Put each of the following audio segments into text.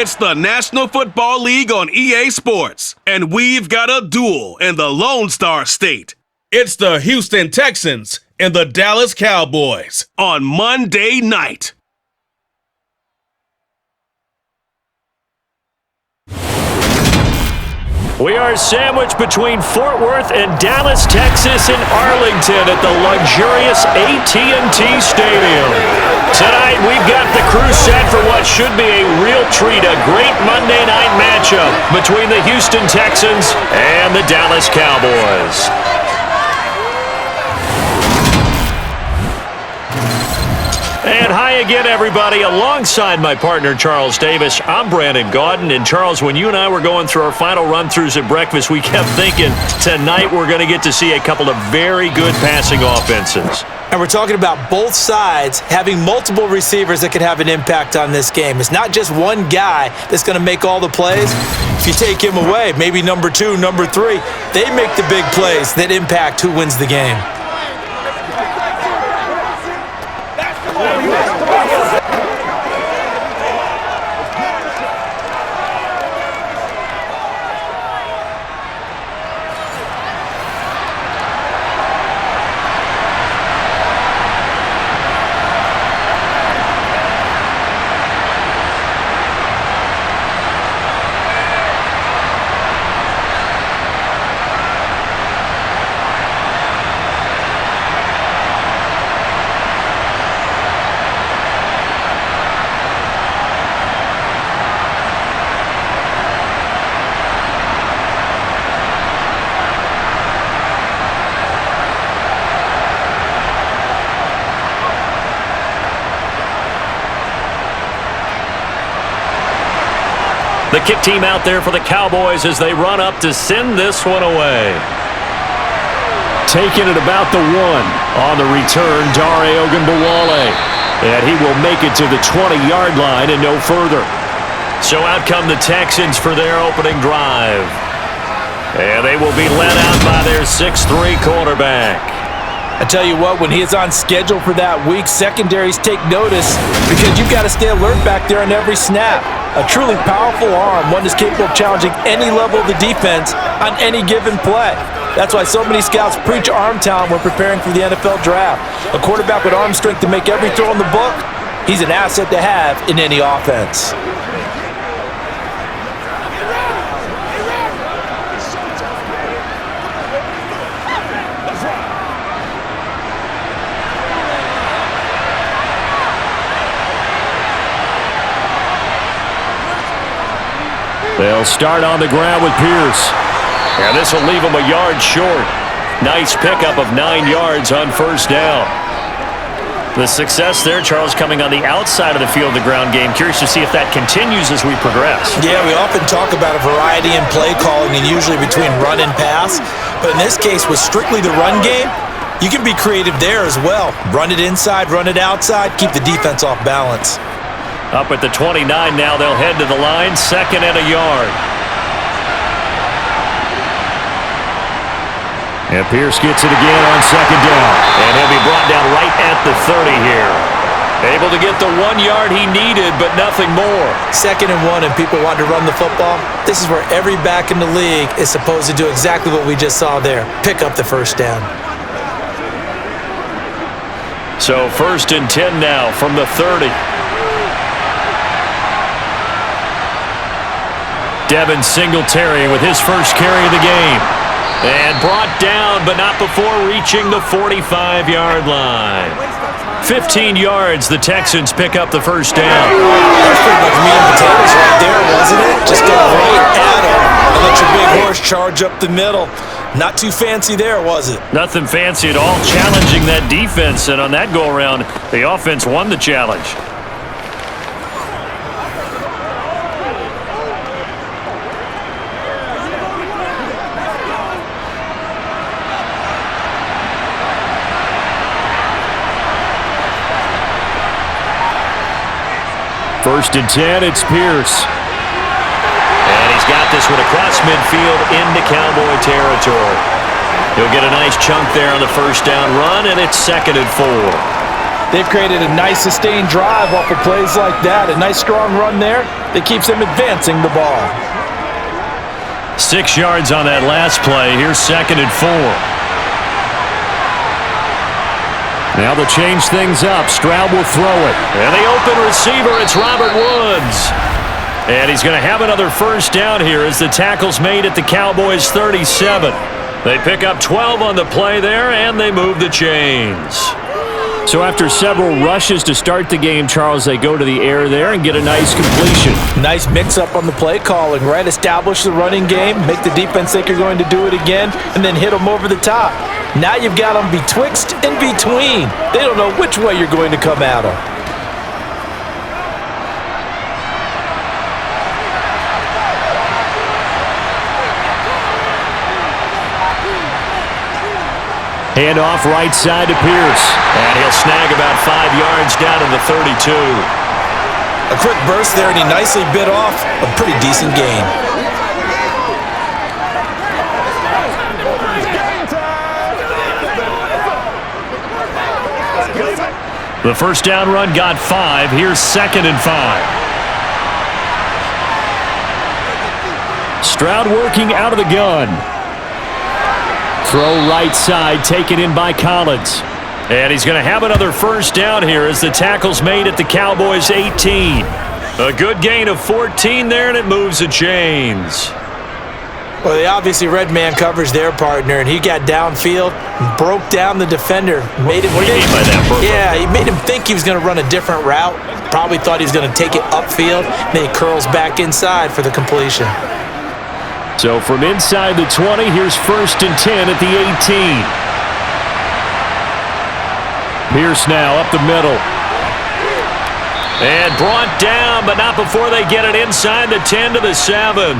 It's the National Football League on EA Sports, and we've got a duel in the Lone Star State. It's the Houston Texans and the Dallas Cowboys on Monday night. We are sandwiched between Fort Worth and Dallas, Texas, and Arlington at the luxurious AT&T Stadium. Tonight, we've got the crew set for what should be a real treat, a great Monday night matchup between the Houston Texans and the Dallas Cowboys. And hi again, everybody. Alongside my partner, Charles Davis, I'm Brandon Gaudin. And Charles, when you and I were going through our final run-throughs at breakfast, we kept thinking tonight we're going to get to see a couple of very good passing offenses. And we're talking about both sides having multiple receivers that can have an impact on this game. It's not just one guy that's going to make all the plays. If you take him away, maybe number 2, number 3, they make the big plays that impact who wins the game. The kick team out there for the Cowboys as they run up to send this one away. Taking it about the 1 on the return, Dare Ogunbowale. And he will make it to the 20-yard line and no further. So out come the Texans for their opening drive. And they will be led out by their 6'3 quarterback. I tell you what, when he is on schedule for that week, secondaries take notice because you've got to stay alert back there on every snap. A truly powerful arm, one that's capable of challenging any level of the defense on any given play. That's why so many scouts preach arm talent when preparing for the NFL draft. A quarterback with arm strength to make every throw in the book, he's an asset to have in any offense. They'll start on the ground with Pierce. And this will leave him a yard short. Nice pickup of 9 yards on first down. The success there, Charles, coming on the outside of the field, the ground game. Curious to see if that continues as we progress. Yeah, we often talk about a variety in play calling and usually between run and pass. But in this case, with strictly the run game, you can be creative there as well. Run it inside, run it outside, keep the defense off balance. Up at the 29 now, they'll head to the line, 2nd and a yard. And Pierce gets it again on 2nd down. And he'll be brought down right at the 30 here. Able to get the 1 yard he needed, but nothing more. 2nd and 1 and people want to run the football. This is where every back in the league is supposed to do exactly what we just saw there. Pick up the first down. So 1st and 10 now from the 30. Devin Singletary with his first carry of the game. And brought down, but not before reaching the 45-yard line. 15 yards, the Texans pick up the first down. That's pretty much meat and potatoes right there, wasn't it? Just go right at him and let your big horse charge up the middle. Not too fancy there, was it? Nothing fancy at all, challenging that defense. And on that go-around, the offense won the challenge. First and 10, it's Pierce. And he's got this one across midfield into Cowboy territory. He'll get a nice chunk there on the first down run, and it's 2nd and 4. They've created a nice sustained drive off of plays like that. A nice strong run there that keeps them advancing the ball. 6 yards on that last play. Here's 2nd and 4. Now they'll change things up. Stroud will throw it. And the open receiver, it's Robert Woods. And he's going to have another first down here as the tackle's made at the Cowboys' 37. They pick up 12 on the play there, and they move the chains. So after several rushes to start the game, Charles, they go to the air there and get a nice completion. Nice mix-up on the play calling, right? Establish the running game, make the defense think you're going to do it again, and then hit them over the top. Now you've got them betwixt and between. They don't know which way you're going to come at them. Hand off right side to Pierce. And he'll snag about 5 yards down to the 32. A quick burst there, and he nicely bit off a pretty decent gain. The first down run got 5. Here's 2nd and 5. Stroud working out of the gun. Throw right side, taken in by Collins. And he's going to have another first down here as the tackle's made at the Cowboys' 18. A good gain of 14 there, and it moves the chains. Well, they obviously red man coverage their partner, and he got downfield and broke down the defender. Made him what do you mean by that, bro? Yeah, he made him think he was going to run a different route. Probably thought he was going to take it upfield. Then he curls back inside for the completion. So from inside the 20, here's 1st and 10 at the 18. Pierce now up the middle. And brought down, but not before they get it inside the 10 to the 7.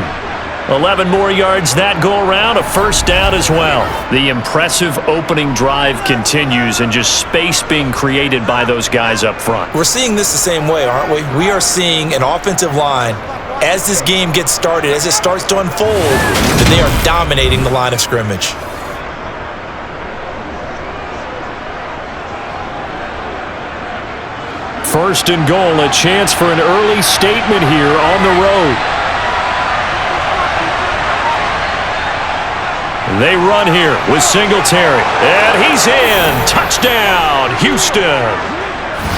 11 more yards that go around, a first down as well. The impressive opening drive continues, and just space being created by those guys up front. We're seeing this the same way, aren't we? We are seeing an offensive line, as this game gets started, as it starts to unfold, that they are dominating the line of scrimmage. First and goal, a chance for an early statement here on the road. They run here with Singletary, and he's in. Touchdown, Houston.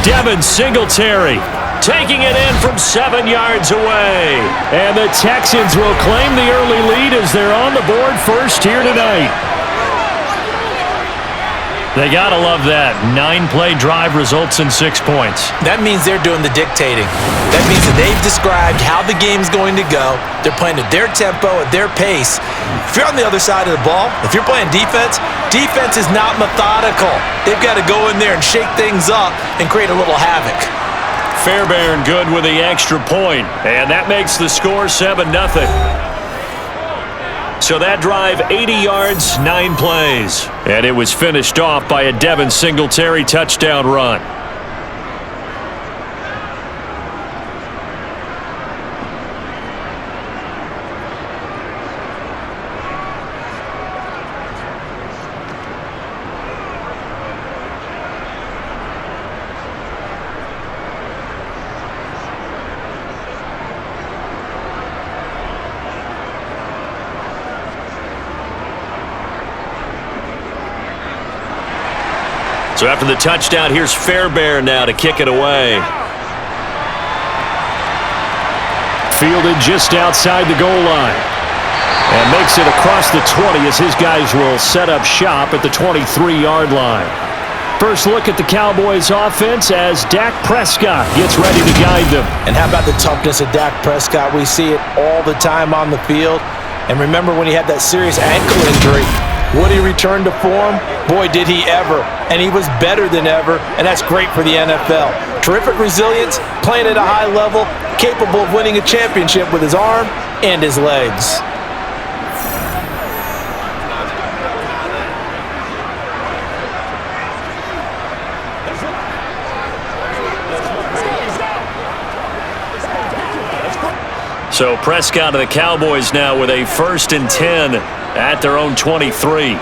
Devin Singletary taking it in from 7 yards away. And the Texans will claim the early lead as they're on the board first here tonight. They gotta love that. 9-play drive results in 6 points. That means they're doing the dictating. That means that they've described how the game's going to go. They're playing at their tempo, at their pace. If you're on the other side of the ball, if you're playing defense, defense is not methodical. They've got to go in there and shake things up and create a little havoc. Fairbairn good with the extra point, and that makes the score 7-0. So that drive, 80 yards, 9 plays. And it was finished off by a Devin Singletary touchdown run. So after the touchdown, here's Fairbairn now to kick it away. Fielded just outside the goal line. And makes it across the 20 as his guys will set up shop at the 23-yard line. First look at the Cowboys offense as Dak Prescott gets ready to guide them. And how about the toughness of Dak Prescott? We see it all the time on the field. And remember when he had that serious ankle injury, would he return to form? Boy, did he ever. And he was better than ever, and that's great for the NFL. Terrific resilience, playing at a high level, capable of winning a championship with his arm and his legs. So Prescott and the Cowboys now with a 1st and 10 at their own 23.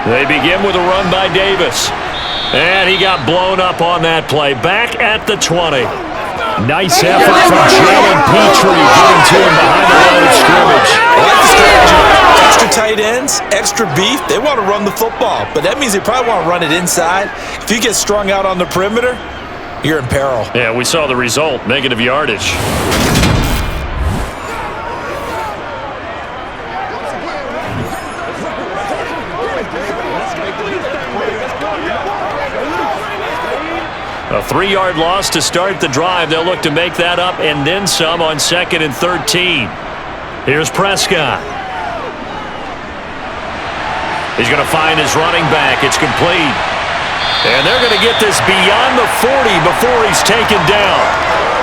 They begin with a run by Davis. And he got blown up on that play. Back at the 20. Nice effort from Jalen Petrie getting to him behind the line of scrimmage. I like the strategy. Extra tight ends, extra beef. They want to run the football, but that means they probably want to run it inside. If you get strung out on the perimeter, you're in peril. Yeah, we saw the result, negative yardage. A 3-yard loss to start the drive. They'll look to make that up and then some on 2nd and 13. Here's Prescott. He's going to find his running back. It's complete. And they're going to get this beyond the 40 before he's taken down.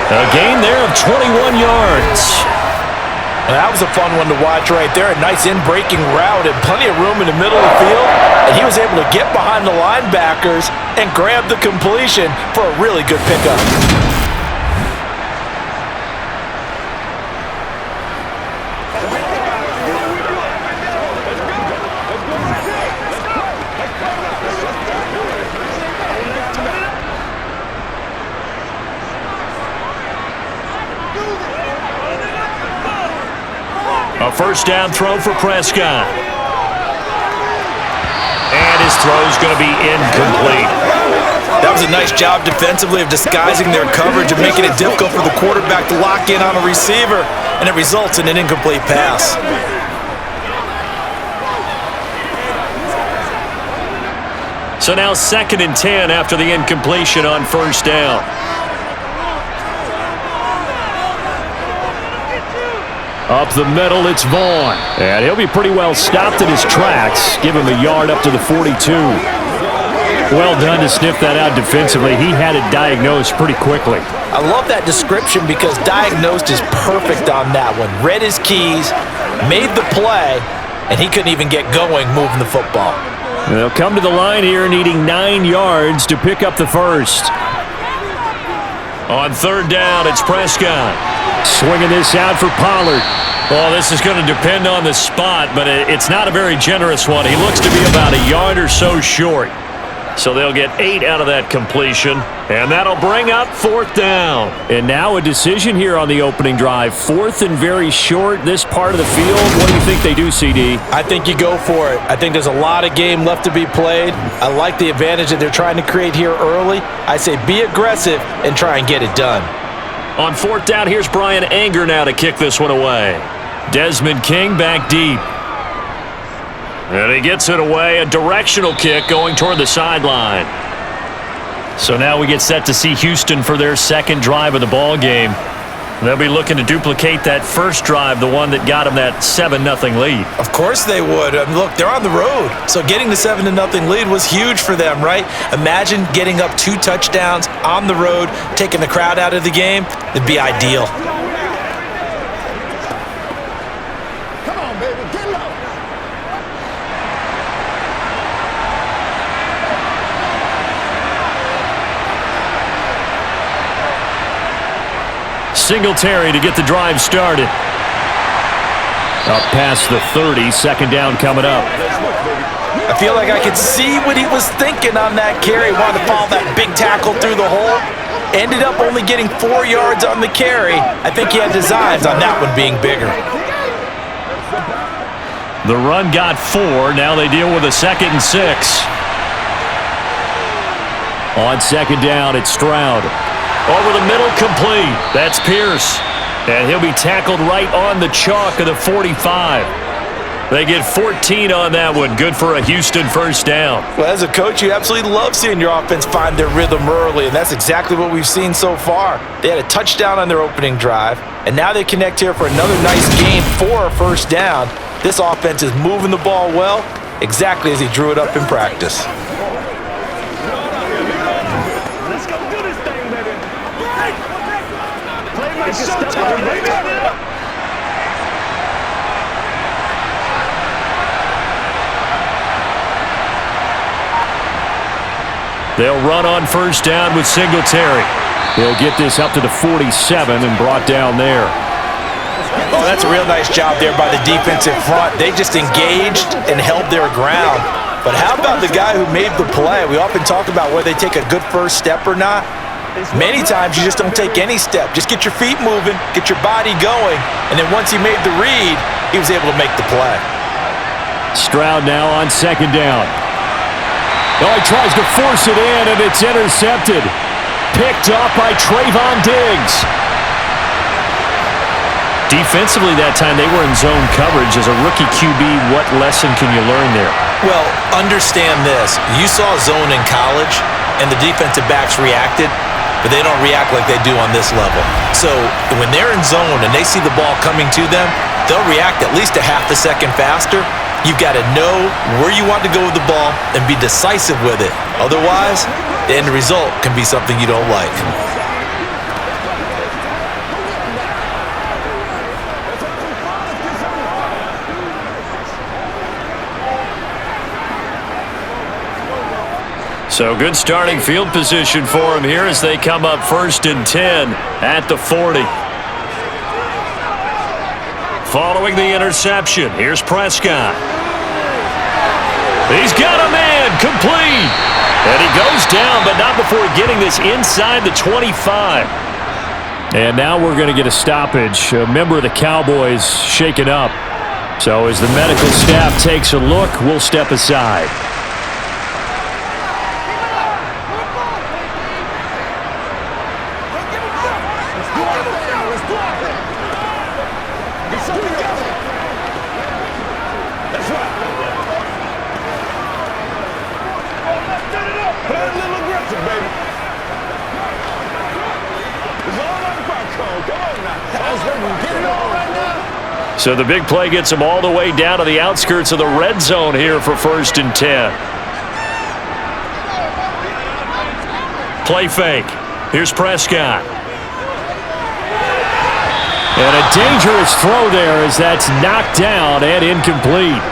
A gain there of 21 yards. That was a fun one to watch right there. A nice in-breaking route and plenty of room in the middle of the field. And he was able to get behind the linebackers and grab the completion for a really good pickup. A first down throw for Prescott. And his throw's going to be incomplete. That was a nice job defensively of disguising their coverage and making it difficult for the quarterback to lock in on a receiver, and it results in an incomplete pass. So now 2nd and 10 after the incompletion on first down. Up the middle, it's Vaughn. And he'll be pretty well stopped in his tracks. Give him a yard up to the 42. Well done to sniff that out defensively. He had it diagnosed pretty quickly. I love that description because diagnosed is perfect on that one. Read his keys, made the play, and he couldn't even get going moving the football. They'll come to the line here needing 9 yards to pick up the first. On third down, it's Prescott. Swinging this out for Pollard. Well, this is going to depend on the spot, but it's not a very generous one. He looks to be about a yard or so short. So they'll get 8 out of that completion, and that'll bring up 4th down. And now a decision here on the opening drive. 4th and very short, this part of the field. What do you think they do, CD? I think you go for it. I think there's a lot of game left to be played. I like the advantage that they're trying to create here early. I say be aggressive and try and get it done. On 4th down, here's Brian Anger now to kick this one away. Desmond King back deep. And he gets it away, a directional kick going toward the sideline. So now we get set to see Houston for their 2nd drive of the ball game. They'll be looking to duplicate that first drive, the one that got them that 7-0 lead. Of course they would. Look, they're on the road. So getting the 7-0 lead was huge for them, right? Imagine getting up 2 touchdowns on the road, taking the crowd out of the game. It'd be ideal. Come on, baby, get low. Singletary to get the drive started. Up past the 30, 2nd down coming up. I feel like I could see what he was thinking on that carry. Wanted to follow that big tackle through the hole. Ended up only getting 4 yards on the carry. I think he had designs on that one being bigger. The run got 4. Now they deal with a 2nd and 6. On 2nd down, it's Stroud. Over the middle, complete. That's Pierce. And he'll be tackled right on the chalk of the 45. They get 14 on that one. Good for a Houston first down. Well, as a coach, you absolutely love seeing your offense find their rhythm early, and that's exactly what we've seen so far. They had a touchdown on their opening drive, and now they connect here for another nice gain for a first down. This offense is moving the ball well, exactly as he drew it up in practice. They'll run on first down with Singletary. He'll get this up to the 47 and brought down there. Oh, that's a real nice job there by the defensive front. They just engaged and held their ground. But how about the guy who made the play? We often talk about whether they take a good first step or not. Many times you just don't take any step. Just get your feet moving, get your body going, and then once he made the read, he was able to make the play. Stroud now on second down. Oh, he tries to force it in, and it's intercepted. Picked off by Trayvon Diggs. Defensively that time, they were in zone coverage. As a rookie QB, what lesson can you learn there? Well, understand this. You saw zone in college, and the defensive backs reacted, but they don't react like they do on this level. So when they're in zone and they see the ball coming to them, they'll react at least a half a second faster. You've got to know where you want to go with the ball and be decisive with it. Otherwise, the end result can be something you don't like. So good starting field position for him here as they come up 1st and 10 at the 40. Following the interception, here's Prescott. He's got a man, complete. And he goes down, but not before getting this inside the 25. And now we're going to get a stoppage. A member of the Cowboys shaken up. So as the medical staff takes a look, we'll step aside. So the big play gets him all the way down to the outskirts of the red zone here for 1st and 10. Play fake. Here's Prescott. And a dangerous throw there as that's knocked down and incomplete.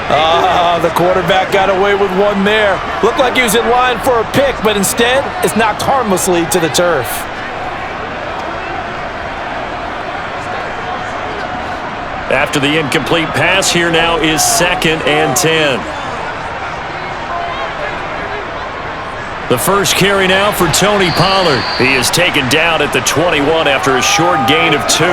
The quarterback got away with one there. Looked like he was in line for a pick, but instead it's knocked harmlessly to the turf. After the incomplete pass, here now is 2nd and 10. The first carry now for Tony Pollard. He is taken down at the 21 after a short gain of 2.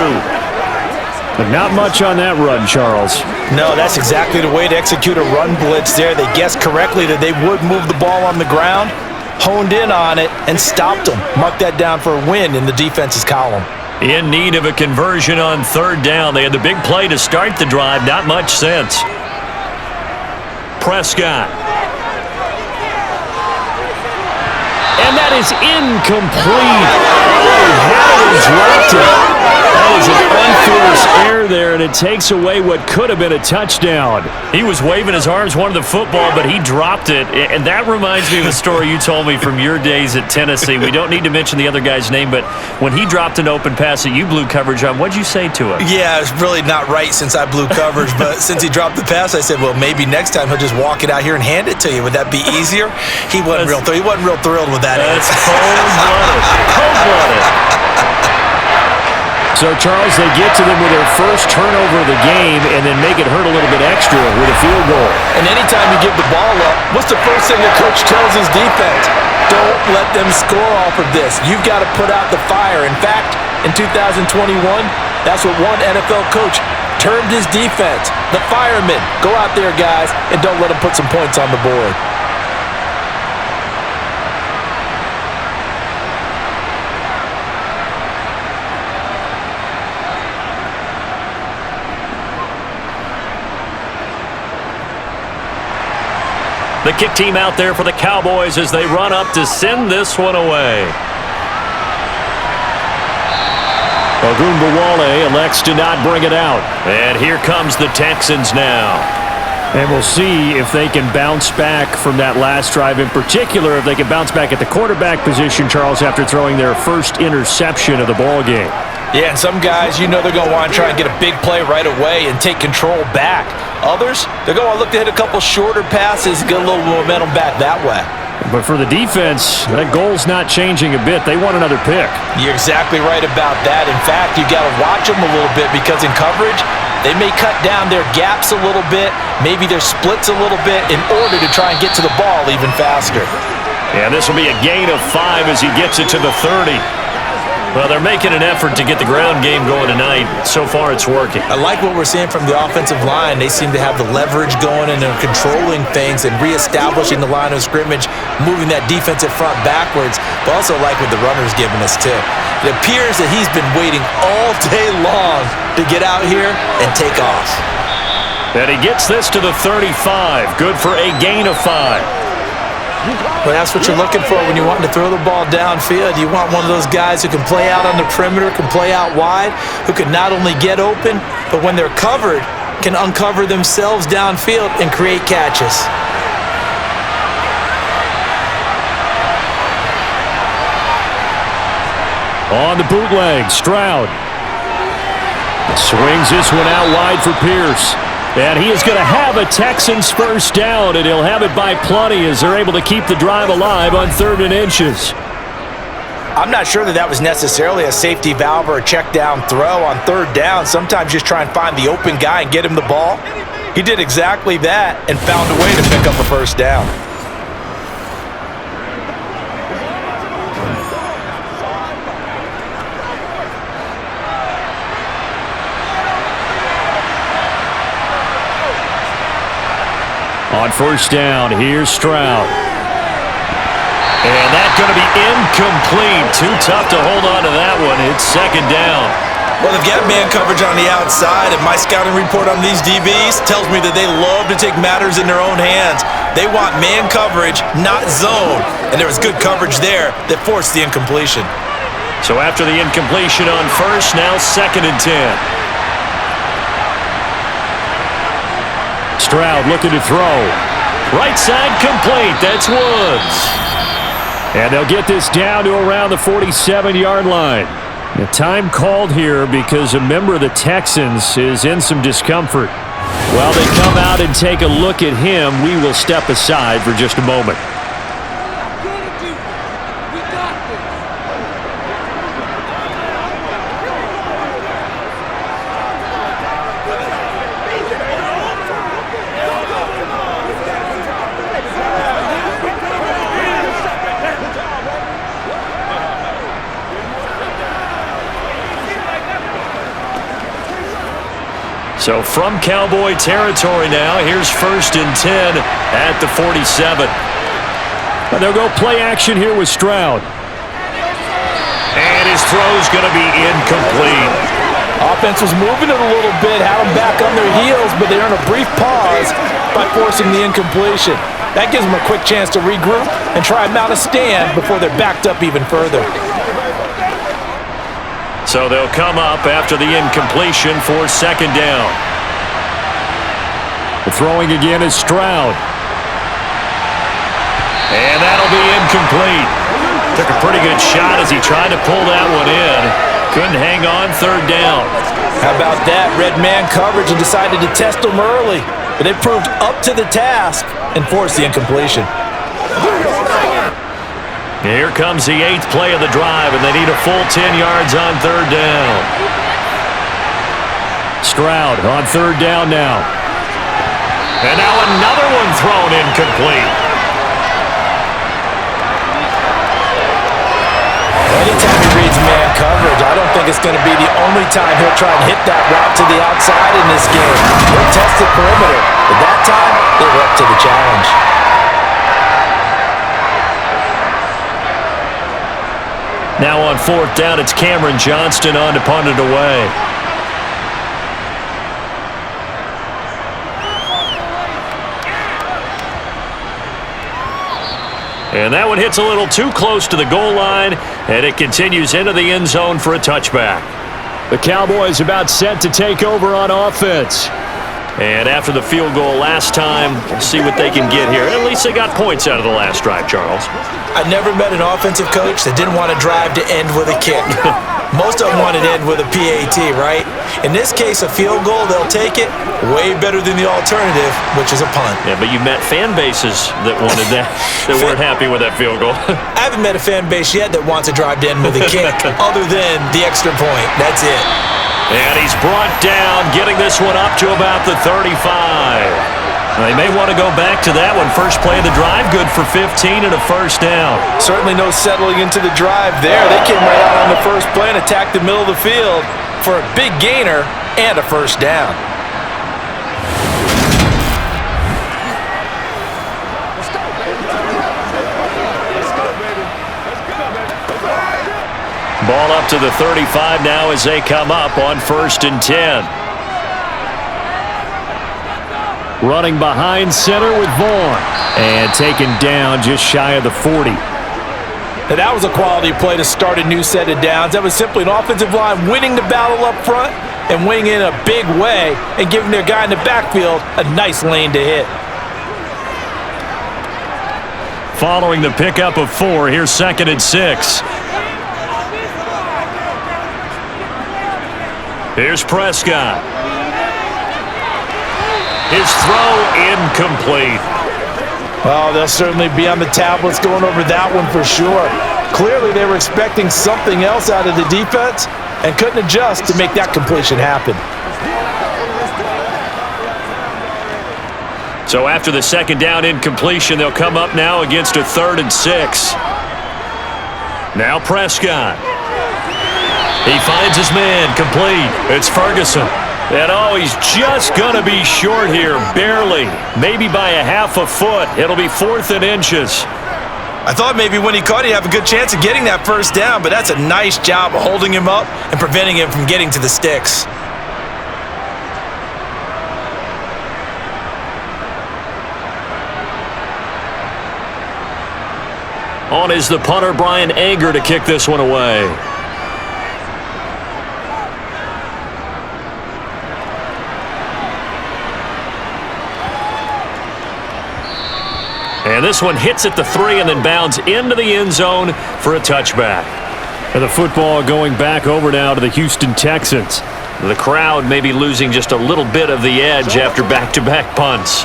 But not much on that run, Charles. No, that's exactly the way to execute a run blitz there. They guessed correctly that they would move the ball on the ground, honed in on it, and stopped them. Mark that down for a win in the defense's column. In need of a conversion on 3rd down. They had the big play to start the drive. Not much sense. Prescott. And that is incomplete. Oh, he dropped it. That is an unforced error there, and it takes away what could have been a touchdown. He was waving his arms, wanted the football, but he dropped it. And that reminds me of a story you told me from your days at Tennessee. We don't need to mention the other guy's name, but when he dropped an open pass that you blew coverage on, what'd you say to him? Yeah, it's really not right since I blew coverage, but since he dropped the pass, I said, well, maybe next time he'll just walk it out here and hand it to you. Would that be easier? He wasn't real thrilled with that. That's cold-blooded. Cold-blooded. So, Charles, they get to them with their first turnover of the game and then make it hurt a little bit extra with a field goal. And anytime you give the ball up, what's the first thing the coach tells his defense? Don't let them score off of this. You've got to put out the fire. In fact, in 2021, that's what one NFL coach termed his defense. The firemen. Go out there, guys, and don't let them put some points on the board. The kick team out there for the Cowboys as they run up to send this one away. Ogunbowale elects to not bring it out. And here comes the Texans now. And we'll see if they can bounce back from that last drive. In particular, if they can bounce back at the quarterback position, Charles, after throwing their first interception of the ball game. Yeah, and some guys, you know they're going to want to try and get a big play right away and take control back. Others, they're going to look to hit a couple shorter passes and get a little momentum back that way. But for the defense, that goal's not changing a bit. They want another pick. You're exactly right about that. In fact, you got to watch them a little bit because in coverage, They may cut down their gaps a little bit, maybe their splits a little bit in order to try and get to the ball even faster. And this will be a gain of 5 as he gets it to the 30. Well, they're making an effort to get the ground game going tonight. So far, it's working. I like what we're seeing from the offensive line. They seem to have the leverage going, and they're controlling things and reestablishing the line of scrimmage, moving that defensive front backwards, but also like what the runner's giving us, too. It appears that he's been waiting all day long to get out here and take off. And he gets this to the 35. Good for a gain of 5. But that's what you're looking for when you want to throw the ball downfield. You want one of those guys who can play out on the perimeter, can play out wide, who can not only get open, but when they're covered, can uncover themselves downfield and create catches. On the bootleg, Stroud swings this one out wide for Pierce. And he is going to have a Texans first down, and he'll have it by plenty as they're able to keep the drive alive on 3rd and inches. I'm not sure that was necessarily a safety valve or a check down throw on 3rd down. Sometimes just try and find the open guy and get him the ball. He did exactly that and found a way to pick up a first down. On first down, here's Stroud. And that's going to be incomplete. Too tough to hold on to that one. It's 2nd down. Well, they've got man coverage on the outside, and my scouting report on these DBs tells me that they love to take matters in their own hands. They want man coverage, not zone. And there was good coverage there that forced the incompletion. So after the incompletion on first, now 2nd and 10. Stroud looking to throw. Right side complete. That's Woods. And they'll get this down to around the 47-yard line. The time called here because a member of the Texans is in some discomfort. While they come out and take a look at him, we will step aside for just a moment. So from Cowboy territory now, here's 1st and 10 at the 47. And they'll go play action here with Stroud. And his throw's going to be incomplete. Offense was moving it a little bit, had them back on their heels, but they earned a brief pause by forcing the incompletion. That gives them a quick chance to regroup and try and mount a stand before they're backed up even further. So they'll come up after the incompletion for 2nd down. The throwing again is Stroud. And that'll be incomplete. Took a pretty good shot as he tried to pull that one in. Couldn't hang on 3rd down. How about that? Red man coverage and decided to test them early. But they proved up to the task and forced the incompletion. Here comes the 8th play of the drive, and they need a full 10 yards on 3rd down. Stroud on 3rd down now. And now another one thrown incomplete. Anytime he reads man coverage, I don't think it's going to be the only time he'll try and hit that route to the outside in this game. He'll test the perimeter, but that time, they were up to the challenge. Now on 4th down, it's Cameron Johnston on to punt it away. And that one hits a little too close to the goal line, and it continues into the end zone for a touchback. The Cowboys about set to take over on offense. And after the field goal last time, we'll see what they can get here. At least they got points out of the last drive, Charles. I never met an offensive coach that didn't want to drive to end with a kick. Most of them want to end with a PAT, right? In this case, a field goal, they'll take it way better than the alternative, which is a punt. Yeah, but you met fan bases that wanted that, that weren't happy with that field goal. I haven't met a fan base yet that wants to drive to end with a kick, other than the extra point. That's it. And he's brought down, getting this one up to about the 35. They may want to go back to that one. First play of the drive, good for 15 and a first down. Certainly no settling into the drive there. They came right out on the first play and attacked the middle of the field for a big gainer and a first down. Ball up to the 35 now as they come up on 1st and 10. Running behind center with Vaughn. And taken down just shy of the 40. Now that was a quality play to start a new set of downs. That was simply an offensive line winning the battle up front and winning in a big way and giving their guy in the backfield a nice lane to hit. Following the pickup of 4, here's 2nd and 6. Here's Prescott. His throw incomplete. Well, they'll certainly be on the tablets going over that one for sure. Clearly, they were expecting something else out of the defense and couldn't adjust to make that completion happen. So after the 2nd down incompletion, they'll come up now against a 3rd and 6. Now Prescott. He finds his man, complete. It's Ferguson. And he's just going to be short here, barely. Maybe by a half a foot. It'll be 4th and inches. I thought maybe when he caught, he'd have a good chance of getting that first down, but that's a nice job of holding him up and preventing him from getting to the sticks. On is the punter, Brian Anger, to kick this one away. And this one hits at the 3 and then bounds into the end zone for a touchback. And the football going back over now to the Houston Texans. The crowd may be losing just a little bit of the edge after back-to-back punts.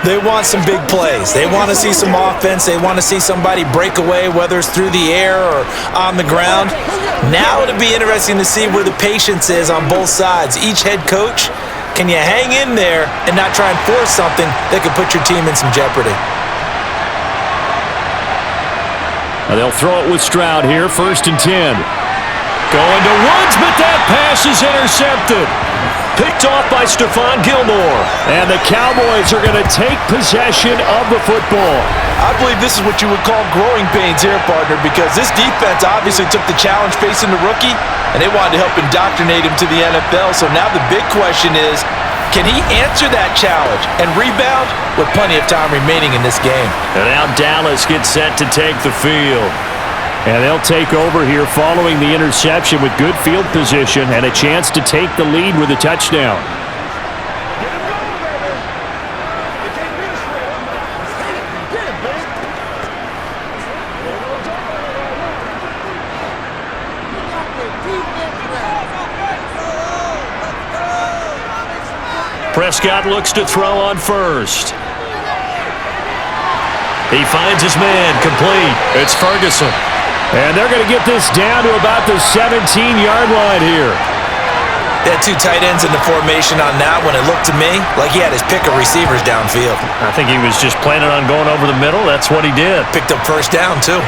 They want some big plays. They want to see some offense. They want to see somebody break away, whether it's through the air or on the ground. Now it'll be interesting to see where the patience is on both sides. Each head coach, can you hang in there and not try and force something that could put your team in some jeopardy? They'll throw it with Stroud here, 1st and 10. Going to Woods, but that pass is intercepted. Picked off by Stephon Gilmore. And the Cowboys are going to take possession of the football. I believe this is what you would call growing pains here, partner, because this defense obviously took the challenge facing the rookie, and they wanted to help indoctrinate him to the NFL. So now the big question is, can he answer that challenge and rebound with plenty of time remaining in this game? And now Dallas gets set to take the field. And they'll take over here following the interception with good field position and a chance to take the lead with a touchdown. Prescott looks to throw on 1st. He finds his man, complete. It's Ferguson. And they're going to get this down to about the 17-yard line here. They had 2 tight ends in the formation on that one. It looked to me like he had his pick of receivers downfield. I think he was just planning on going over the middle. That's what he did. Picked up first down, too.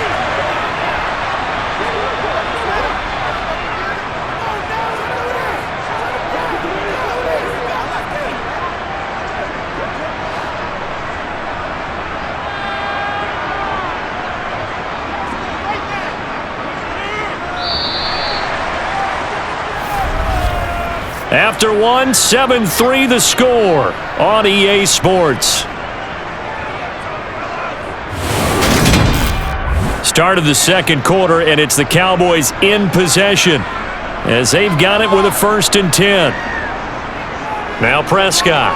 After 1, 7-3 the score on EA Sports. Start of the 2nd quarter, and it's the Cowboys in possession as they've got it with a 1st and 10. Now Prescott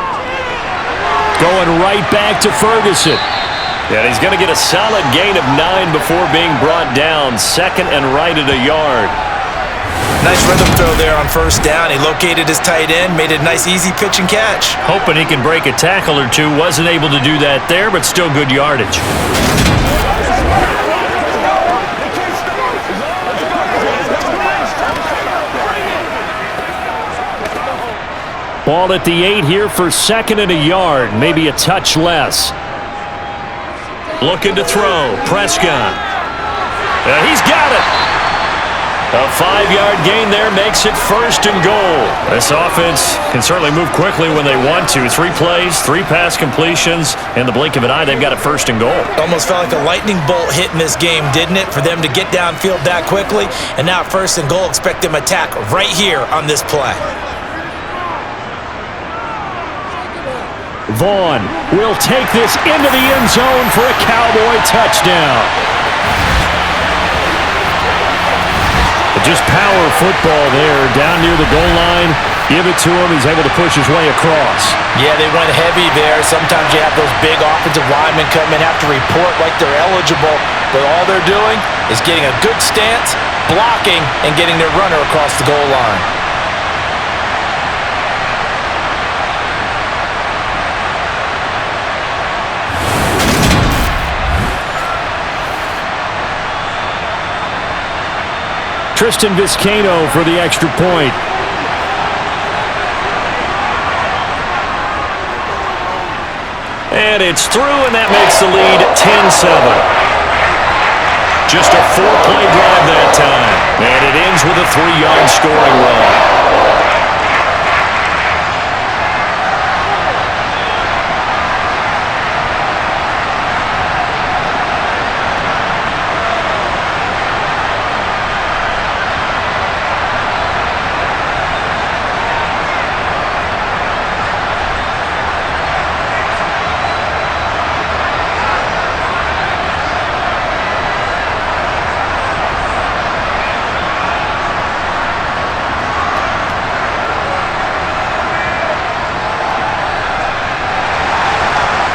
going right back to Ferguson. And he's going to get a solid gain of 9 before being brought down. 2nd and right at a yard. Nice rhythm throw there on 1st down. He located his tight end, made a nice easy pitch and catch. Hoping he can break a tackle or two. Wasn't able to do that there, but still good yardage. Ball at the 8 here for 2nd and a yard, maybe a touch less. Looking to throw, Prescott. He's got it. A 5-yard gain there makes it 1st and goal. This offense can certainly move quickly when they want to. 3 plays, 3 pass completions. In the blink of an eye, they've got it 1st and goal. Almost felt like a lightning bolt hit in this game, didn't it? For them to get downfield that quickly. And now 1st and goal, expect them to attack right here on this play. Vaughn will take this into the end zone for a Cowboy touchdown. Just power football there, down near the goal line. Give it to him. He's able to push his way across. Yeah, they went heavy there. Sometimes you have those big offensive linemen come in, have to report like they're eligible, but all they're doing is getting a good stance, blocking, and getting their runner across the goal line. Tristan Vizcaino for the extra point. And it's through, and that makes the lead 10-7. Just a 4-play drive that time. And it ends with a 3-yard scoring run.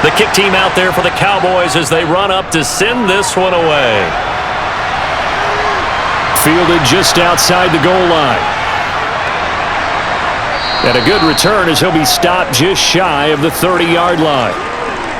The kick team out there for the Cowboys as they run up to send this one away. Fielded just outside the goal line. And a good return as he'll be stopped just shy of the 30-yard line.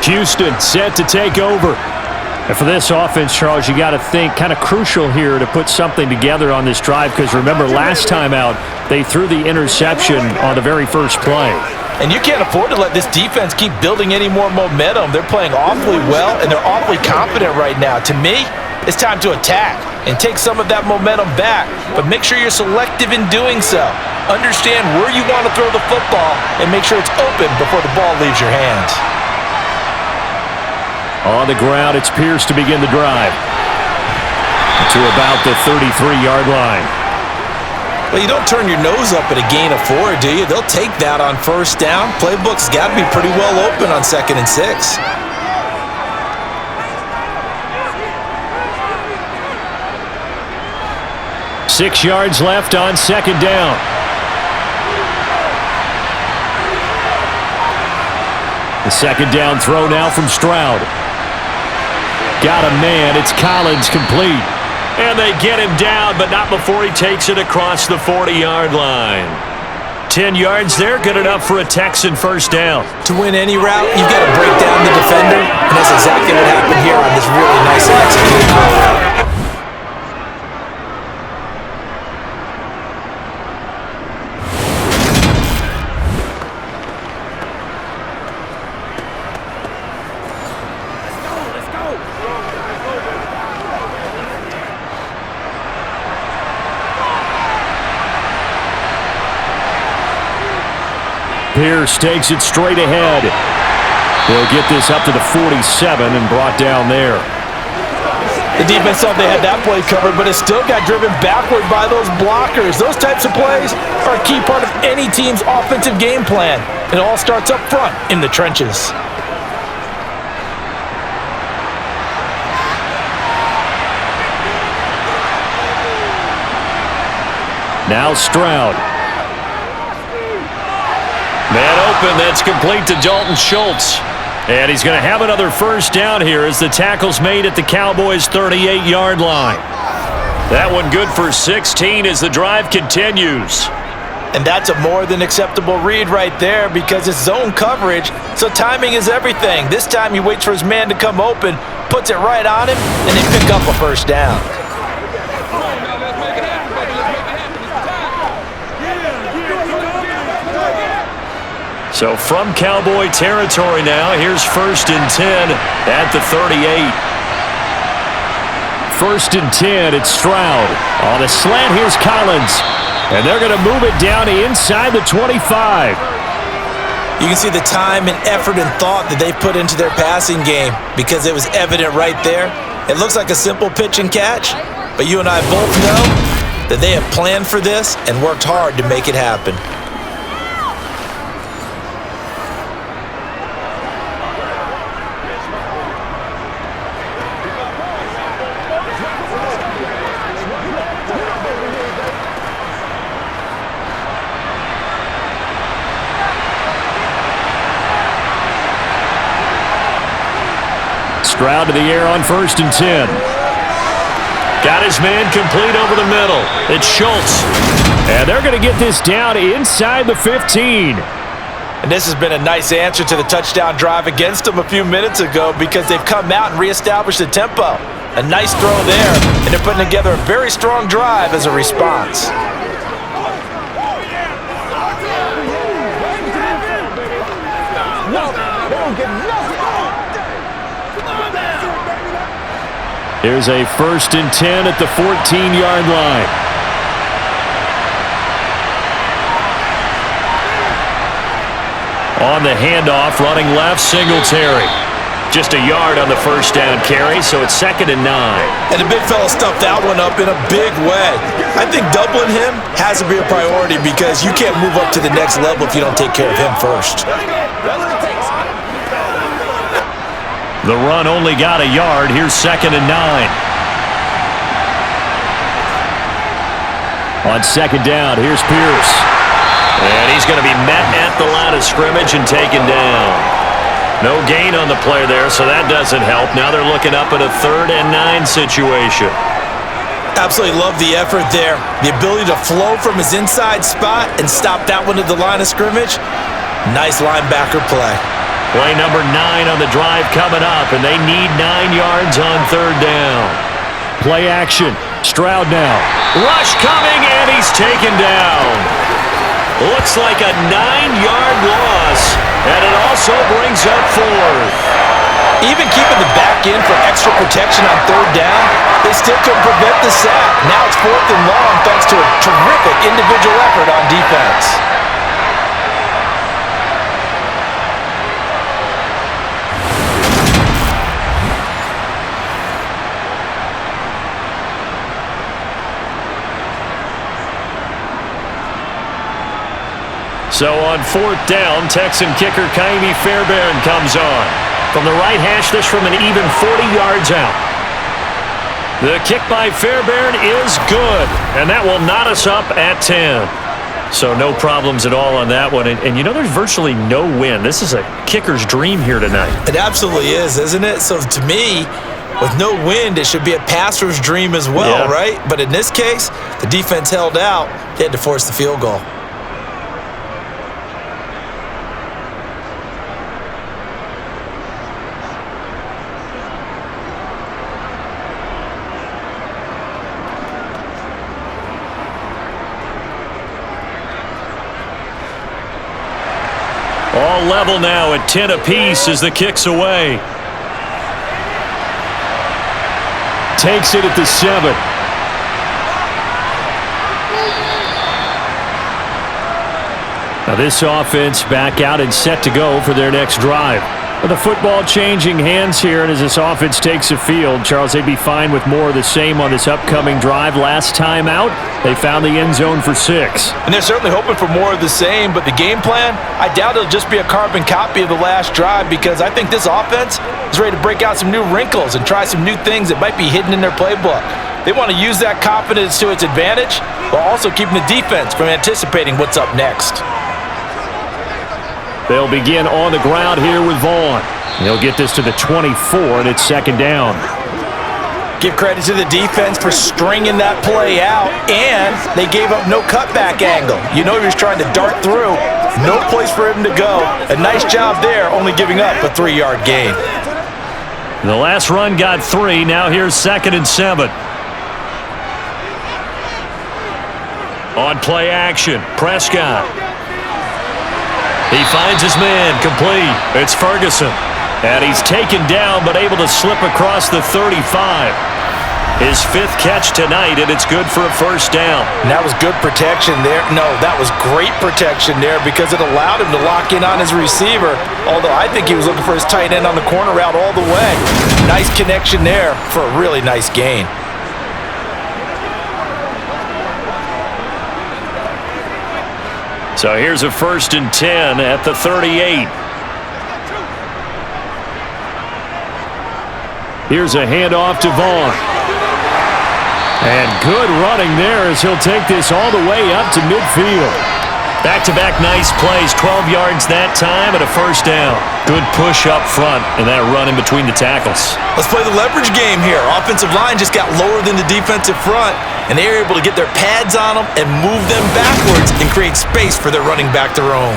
Houston set to take over. And for this offense, Charles, you got to think kind of crucial here to put something together on this drive, because remember last time out they threw the interception on the very first play. And you can't afford to let this defense keep building any more momentum. They're playing awfully well, and they're awfully confident right now. To me, it's time to attack and take some of that momentum back, but make sure you're selective in doing so. Understand where you want to throw the football and make sure it's open before the ball leaves your hands. On the ground, it's Pierce to begin the drive. To about the 33-yard line. Well, you don't turn your nose up at a gain of 4, do you? They'll take that on 1st down. Playbook's got to be pretty well open on 2nd and 6. Six yards left on 2nd down. The 2nd down throw now from Stroud. Got a man. It's Collins, complete. And they get him down, but not before he takes it across the 40-yard line. 10 yards there, good enough for a Texan 1st down. To win any route, you've got to break down the defender, and that's exactly what happened here on this really nice and executed throw route. Pierce takes it straight ahead. They'll get this up to the 47 and brought down there. The defense thought they had that play covered, but it still got driven backward by those blockers. Those types of plays are a key part of any team's offensive game plan. It all starts up front in the trenches. Now Stroud. Man open, that's complete to Dalton Schultz. And he's going to have another 1st down here as the tackle's made at the Cowboys' 38-yard line. That one good for 16 as the drive continues. And that's a more than acceptable read right there because it's zone coverage, so timing is everything. This time he waits for his man to come open, puts it right on him, and they pick up a 1st down. So from Cowboy territory now, here's 1st and 10 at the 38. 1st and 10, it's Stroud. On a slant, here's Collins. And they're going to move it down inside the 25. You can see the time and effort and thought that they put into their passing game because it was evident right there. It looks like a simple pitch and catch, but you and I both know that they have planned for this and worked hard to make it happen. Stroud to the air on 1st and 10. Got his man complete over the middle. It's Schultz. And they're going to get this down inside the 15. And this has been a nice answer to the touchdown drive against them a few minutes ago because they've come out and reestablished the tempo. A nice throw there, and they're putting together a very strong drive as a response. Here's a 1st and 10 at the 14-yard line. On the handoff, running left, Singletary. Just a yard on the 1st down carry, so it's 2nd and 9. And the big fella stuffed that one up in a big way. I think doubling him has to be a priority because you can't move up to the next level if you don't take care of him first. The run only got a yard. Here's 2nd and 9. On 2nd down, here's Pierce. And he's going to be met at the line of scrimmage and taken down. No gain on the play there, so that doesn't help. Now they're looking up at a 3rd and 9 situation. Absolutely love the effort there. The ability to flow from his inside spot and stop that one at the line of scrimmage. Nice linebacker play. Play number 9 on the drive coming up, and they need 9 yards on 3rd down. Play action. Stroud now. Rush coming, and he's taken down. Looks like a 9-yard loss, and it also brings up 4th. Even keeping the back end for extra protection on 3rd down, they still couldn't prevent the sack. Now it's 4th and long thanks to a terrific individual effort on defense. So on 4th down, Texan kicker Kaimi Fairbairn comes on. From the right hash, this from an even 40 yards out. The kick by Fairbairn is good, and that will knot us up at 10. So no problems at all on that one. And you know, there's virtually no wind. This is a kicker's dream here tonight. It absolutely is, isn't it? So to me, with no wind, it should be a passer's dream as well, right? But in this case, the defense held out. They had to force the field goal. All level now at 10 apiece as the kick's away. Takes it at the 7. Now this offense back out and set to go for their next drive. With the football changing hands here, and as this offense takes the field, Charles, they'd be fine with more of the same on this upcoming drive. Last time out, they found the end zone for 6. And they're certainly hoping for more of the same, but the game plan, I doubt it'll just be a carbon copy of the last drive because I think this offense is ready to break out some new wrinkles and try some new things that might be hidden in their playbook. They want to use that confidence to its advantage while also keeping the defense from anticipating what's up next. They'll begin on the ground here with Vaughn. They'll get this to the 24, and it's 2nd down. Give credit to the defense for stringing that play out, and they gave up no cutback angle. You know he was trying to dart through. No place for him to go. A nice job there, only giving up a 3-yard gain. The last run got 3. Now here's 2nd and 7. On play action, Prescott. He finds his man, complete. It's Ferguson. And he's taken down, but able to slip across the 35. His 5th catch tonight, and it's good for a first down. And that was good protection there. No, that was great protection there because it allowed him to lock in on his receiver, although I think he was looking for his tight end on the corner route all the way. Nice connection there for a really nice gain. So here's a 1st and 10 at the 38. Here's a handoff to Vaughn. And good running there as he'll take this all the way up to midfield. Back-to-back nice plays, 12 yards that time and a first down. Good push up front and that run in between the tackles. Let's play the leverage game here. Offensive line just got lower than the defensive front, and they were able to get their pads on them and move them backwards and create space for their running back to roam.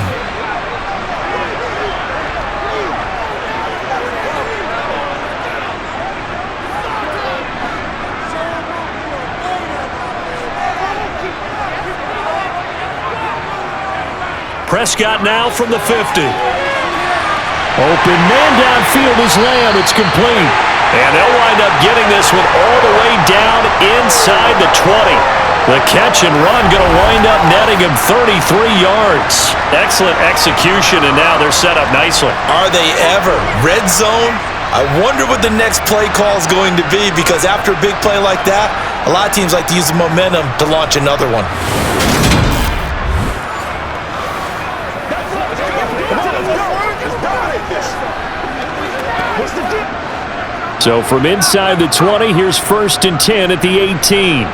Prescott now from the 50. Open man downfield is Lamb. It's complete. And they'll wind up getting this one all the way down inside the 20. The catch and run going to wind up netting him 33 yards. Excellent execution, and now they're set up nicely. Are they ever? Red zone? I wonder what the next play call is going to be, because after a big play like that, a lot of teams like to use the momentum to launch another one. So from inside the 20, here's 1st and 10 at the 18.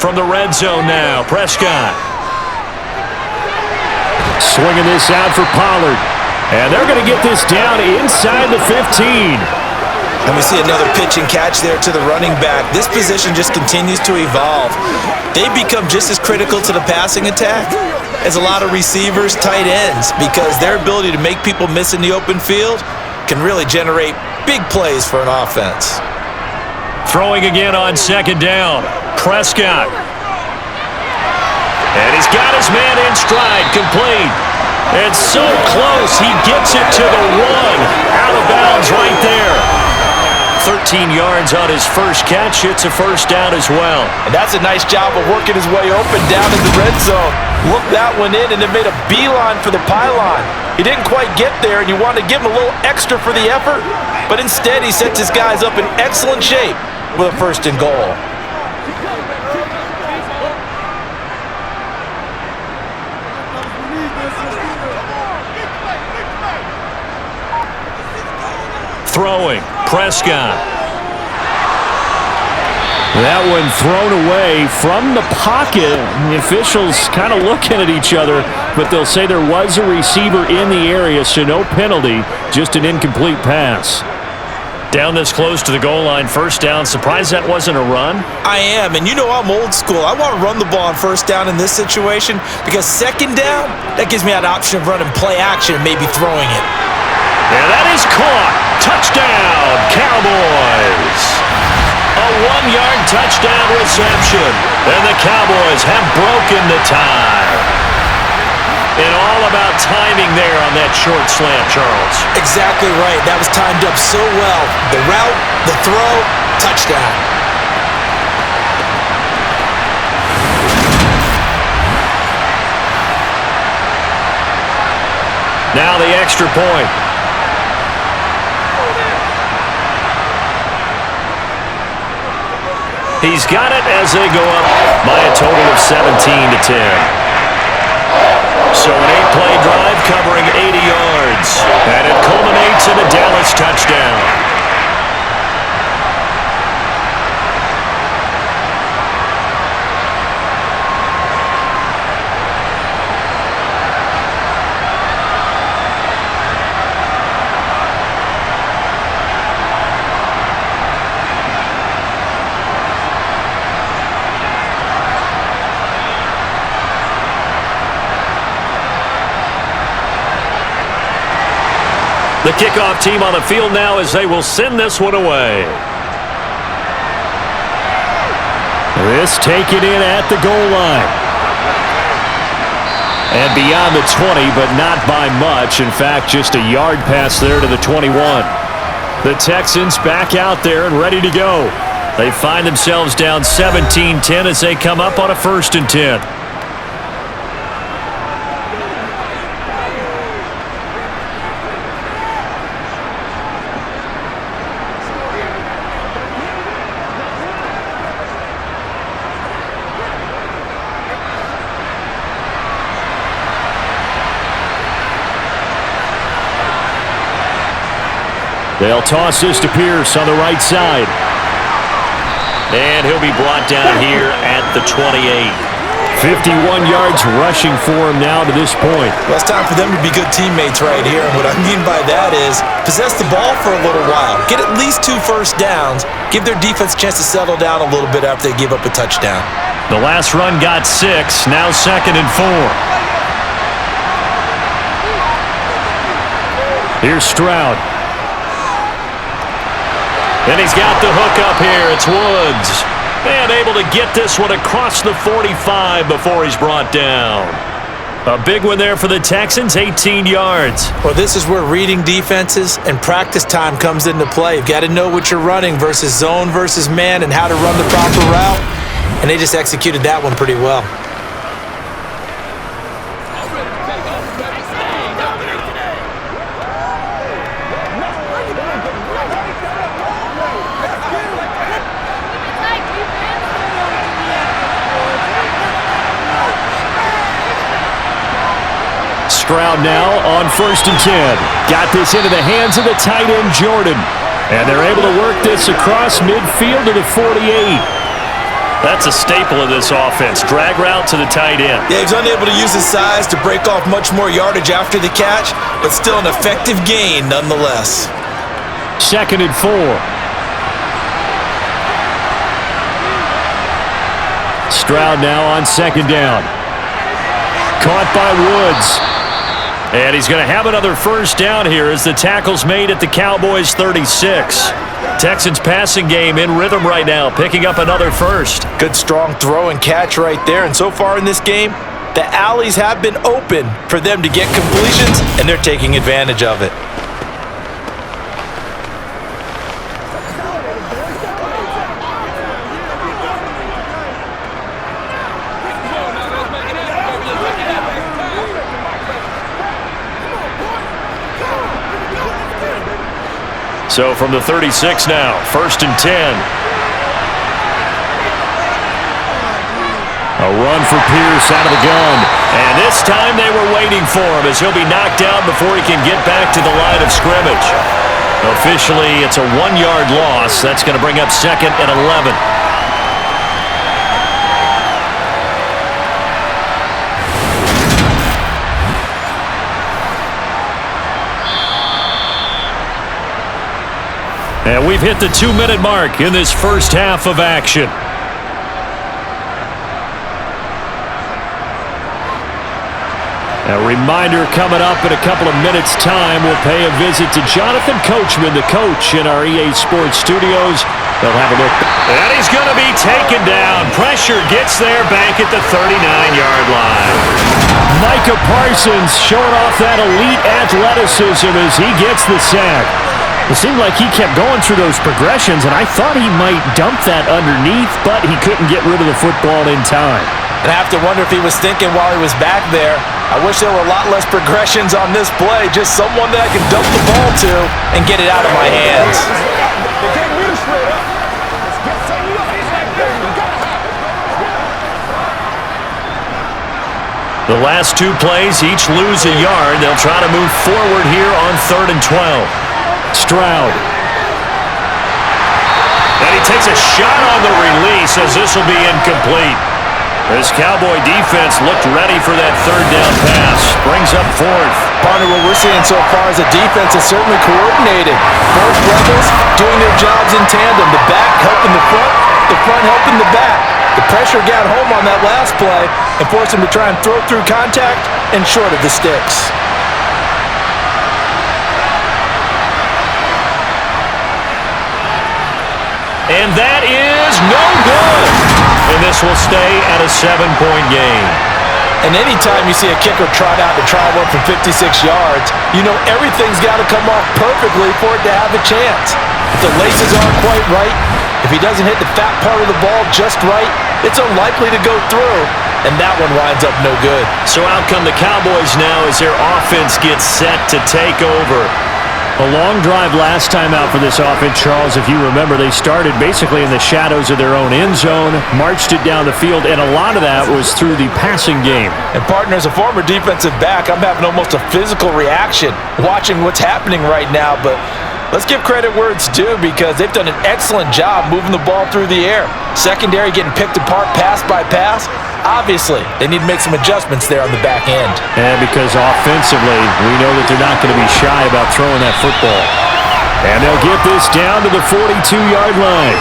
From the red zone now, Prescott. Swinging this out for Pollard. And they're going to get this down inside the 15. And we see another pitch and catch there to the running back. This position just continues to evolve. They become just as critical to the passing attack as a lot of receivers, tight ends, because their ability to make people miss in the open field can really generate big plays for an offense. Throwing again on 2nd down. Prescott. And he's got his man in stride, complete. And so close, he gets it to the 1. Out of bounds right there. 13 yards on his first catch. It's a first down as well. And that's a nice job of working his way open down in the red zone. Looked that one in and then made a beeline for the pylon. He didn't quite get there, and you wanted to give him a little extra for the effort, but instead he sets his guys up in excellent shape with a 1st and goal. Throwing, Prescott. That one thrown away from the pocket. The officials kind of looking at each other, but they'll say there was a receiver in the area, so no penalty, just an incomplete pass. Down this close to the goal line, first down. Surprised that wasn't a run? I am, and you know I'm old school. I want to run the ball on first down in this situation because 2nd down, that gives me that option of running play action and maybe throwing it. And that is caught. Touchdown, Cowboys. A 1-yard touchdown reception. And the Cowboys have broken the tie. And all about timing there on that short slant, Charles. Exactly right. That was timed up so well. The route, the throw, touchdown. Now the extra point. He's got it as they go up by a total of 17-10. So an 8-play drive covering 80 yards. And it culminates in a Dallas touchdown. The kickoff team on the field now as they will send this one away. This taken in at the goal line. And beyond the 20, but not by much. In fact, just a yard pass there to the 21. The Texans back out there and ready to go. They find themselves down 17-10 as they come up on a 1st and 10. They'll toss this to Pierce on the right side. And he'll be brought down here at the 28. 51 yards rushing for him now to this point. Well, it's time for them to be good teammates right here. And what I mean by that is possess the ball for a little while. Get at least 2 first downs. Give their defense a chance to settle down a little bit after they give up a touchdown. The last run got 6. Now 2nd and 4. Here's Stroud. And he's got the hook up here. It's Woods. And able to get this one across the 45 before he's brought down. A big one there for the Texans, 18 yards. Well, this is where reading defenses and practice time comes into play. You've got to know what you're running versus zone versus man and how to run the proper route. And they just executed that one pretty well. Stroud now on 1st and 10. Got this into the hands of the tight end, Jordan. And they're able to work this across midfield to the 48. That's a staple of this offense. Drag route to the tight end. Yeah, he's unable to use his size to break off much more yardage after the catch, but still an effective gain nonetheless. 2nd and 4. Stroud now on 2nd down. Caught by Woods. And he's going to have another first down here as the tackle's made at the Cowboys 36. Texans passing game in rhythm right now, picking up another first. Good strong throw and catch right there. And so far in this game, the alleys have been open for them to get completions, and they're taking advantage of it. So from the 36 now, 1st and 10. A run for Pierce out of the gun. And this time they were waiting for him as he'll be knocked down before he can get back to the line of scrimmage. Officially, it's a 1-yard loss. That's going to bring up 2nd and 11. And we've hit the 2-minute mark in this first half of action. A reminder coming up in a couple of minutes' time. We'll pay a visit to Jonathan Coachman, the coach in our EA Sports studios. They'll have a look. And he's going to be taken down. Pressure gets there back at the 39-yard line. Micah Parsons showing off that elite athleticism as he gets the sack. It seemed like he kept going through those progressions, and I thought he might dump that underneath, but he couldn't get rid of the football in time. And I have to wonder if he was thinking while he was back there, I wish there were a lot less progressions on this play, just someone that I can dump the ball to and get it out of my hands. The last 2 plays each lose a yard. They'll try to move forward here on 3rd and 12. Stroud. And he takes a shot on the release as this will be incomplete. This Cowboy defense looked ready for that 3rd down pass. Brings up 4th. Partner, what we're seeing so far is a defense that's certainly coordinated. Both levels doing their jobs in tandem. The back helping the front helping the back. The pressure got home on that last play and forced him to try and throw through contact and short of the sticks. And that is no good. And this will stay at a 7-point game. And anytime you see a kicker trot out to try one from 56 yards, you know everything's got to come off perfectly for it to have a chance. If the laces aren't quite right, if he doesn't hit the fat part of the ball just right, it's unlikely to go through, and that one winds up no good. So out come the Cowboys now as their offense gets set to take over. A long drive last time out for this offense, Charles. If you remember, they started basically in the shadows of their own end zone, marched it down the field, and a lot of that was through the passing game. And partner, as a former defensive back, I'm having almost a physical reaction watching what's happening right now, but let's give credit where it's due because they've done an excellent job moving the ball through the air. Secondary getting picked apart pass by pass. Obviously, they need to make some adjustments there on the back end. And because offensively, we know that they're not going to be shy about throwing that football. And they'll get this down to the 42-yard line.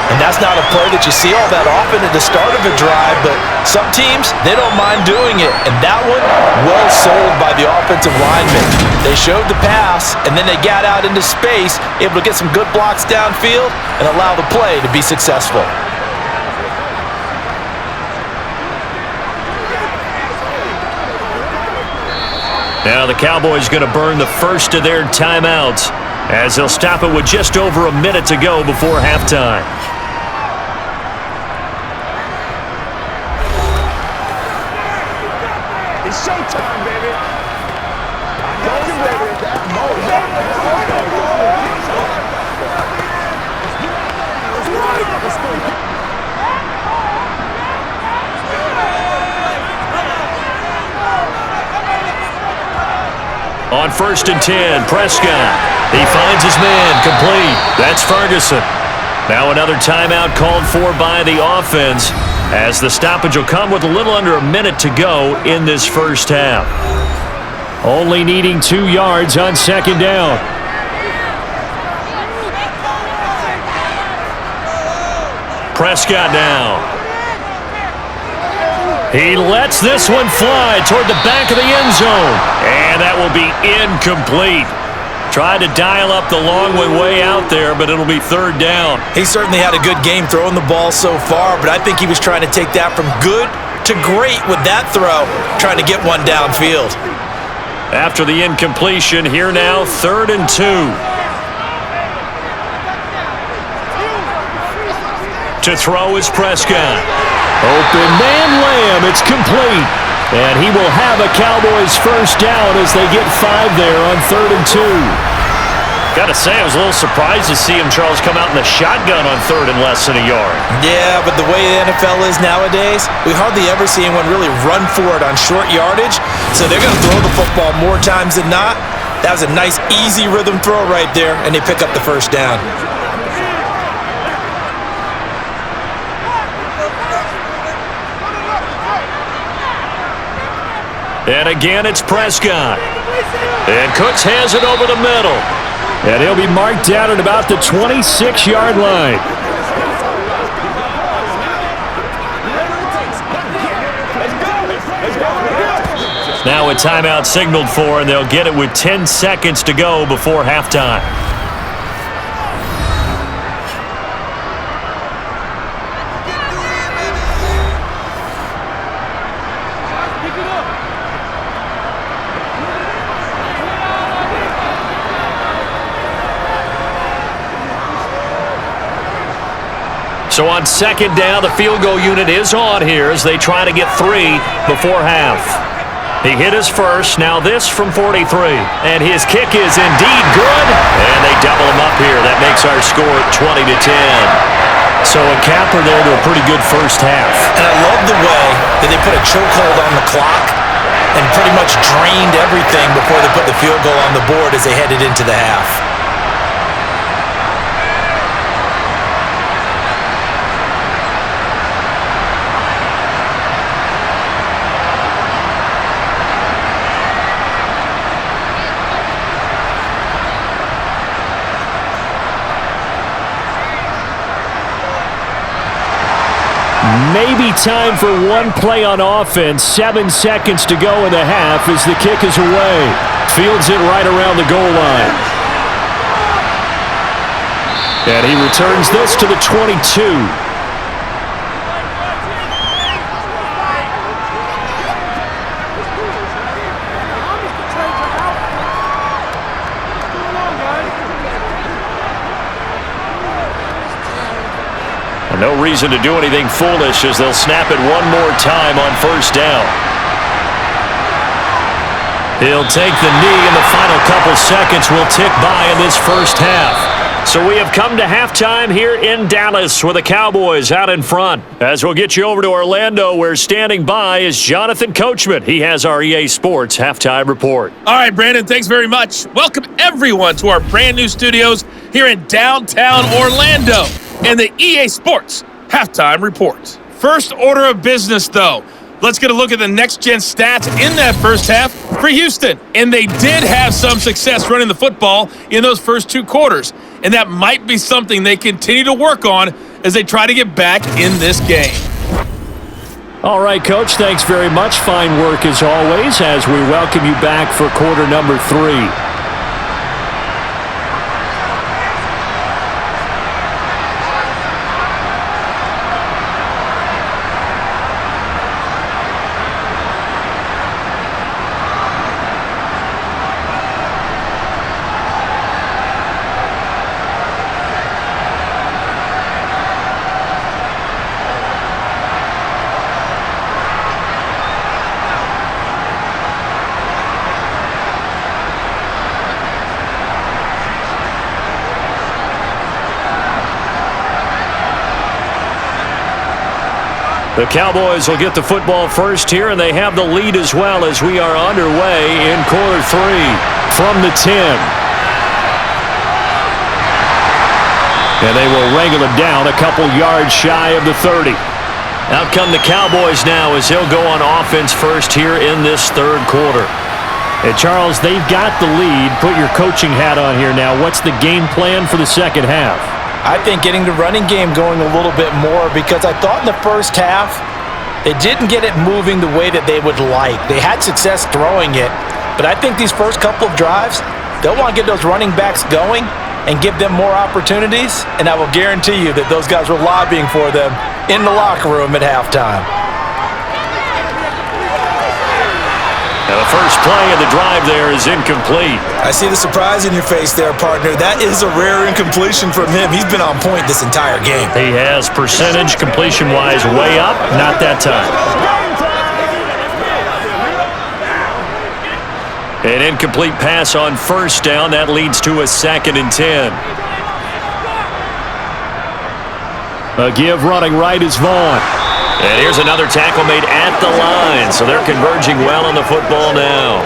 And that's not a play that you see all that often at the start of a drive, but some teams, they don't mind doing it. And that one, well sold by the offensive lineman. They showed the pass, and then they got out into space, able to get some good blocks downfield and allow the play to be successful. Now the Cowboys going to burn the first of their timeouts as they'll stop it with just over a minute to go before halftime. It's showtime, baby. Go, baby. On 1st and 10, Prescott. He finds his man, complete. That's Ferguson. Now another timeout called for by the offense as the stoppage will come with a little under a minute to go in this first half. Only needing 2 yards on 2nd down. Prescott now. He lets this one fly toward the back of the end zone. And that will be incomplete. Tried to dial up the long way out there, but it'll be 3rd down. He certainly had a good game throwing the ball so far, but I think he was trying to take that from good to great with that throw, trying to get one downfield. After the incompletion, here now, 3rd and 2. To throw is Prescott. Open man Lamb, it's complete. And he will have a Cowboys first down as they get 5 there on 3rd and 2. Got to say, I was a little surprised to see him, Charles, come out in the shotgun on 3rd and less than a yard. Yeah, but the way the NFL is nowadays, we hardly ever see anyone really run for it on short yardage. So they're going to throw the football more times than not. That was a nice, easy rhythm throw right there, and they pick up the first down. And again, it's Prescott. And Cooks has it over the middle. And he'll be marked down at about the 26-yard line. Now a timeout signaled for, and they'll get it with 10 seconds to go before halftime. So on 2nd down, the field goal unit is on here as they try to get 3 before half. He hit his first, now this from 43. And his kick is indeed good. And they double him up here. That makes our score 20-10. So a capper there to a pretty good first half. And I love the way that they put a chokehold on the clock and pretty much drained everything before they put the field goal on the board as they headed into the half. Maybe time for one play on offense. 7 seconds to go in the half as the kick is away. Fields it right around the goal line. And he returns this to the 22. reason to do anything foolish as they'll snap it one more time on first down. He'll take the knee, and the final couple seconds will tick by in this first half. So we have come to halftime here in Dallas with the Cowboys out in front. As we'll get you over to Orlando, where standing by is Jonathan Coachman. He has our EA Sports halftime report. All right, Brandon, thanks very much. Welcome everyone to our brand new studios here in downtown Orlando and the EA Sports halftime report. First order of business, though. Let's get a look at the next-gen stats in that first half for Houston. And they did have some success running the football in those first two quarters. And that might be something they continue to work on as they try to get back in this game. All right, Coach, thanks very much. Fine work as always as we welcome you back for quarter number 3. The Cowboys will get the football first here, and they have the lead as well as we are underway in quarter 3 from the 10. And they will wrangle it down a couple yards shy of the 30. Out come the Cowboys now as he'll go on offense first here in this third quarter. And Charles, they've got the lead. Put your coaching hat on here now. What's the game plan for the second half? I think getting the running game going a little bit more, because I thought in the first half they didn't get it moving the way that they would like. They had success throwing it, but I think these first couple of drives, they'll want to get those running backs going and give them more opportunities, and I will guarantee you that those guys were lobbying for them in the locker room at halftime. Now the first play of the drive there is incomplete. I see the surprise in your face there, partner. That is a rare incompletion from him. He's been on point this entire game. He has percentage completion-wise way up, not that time. An incomplete pass on first down. That leads to a 2nd and 10. A give running right is Vaughn. And here's another tackle made at the line, so they're converging well on the football now.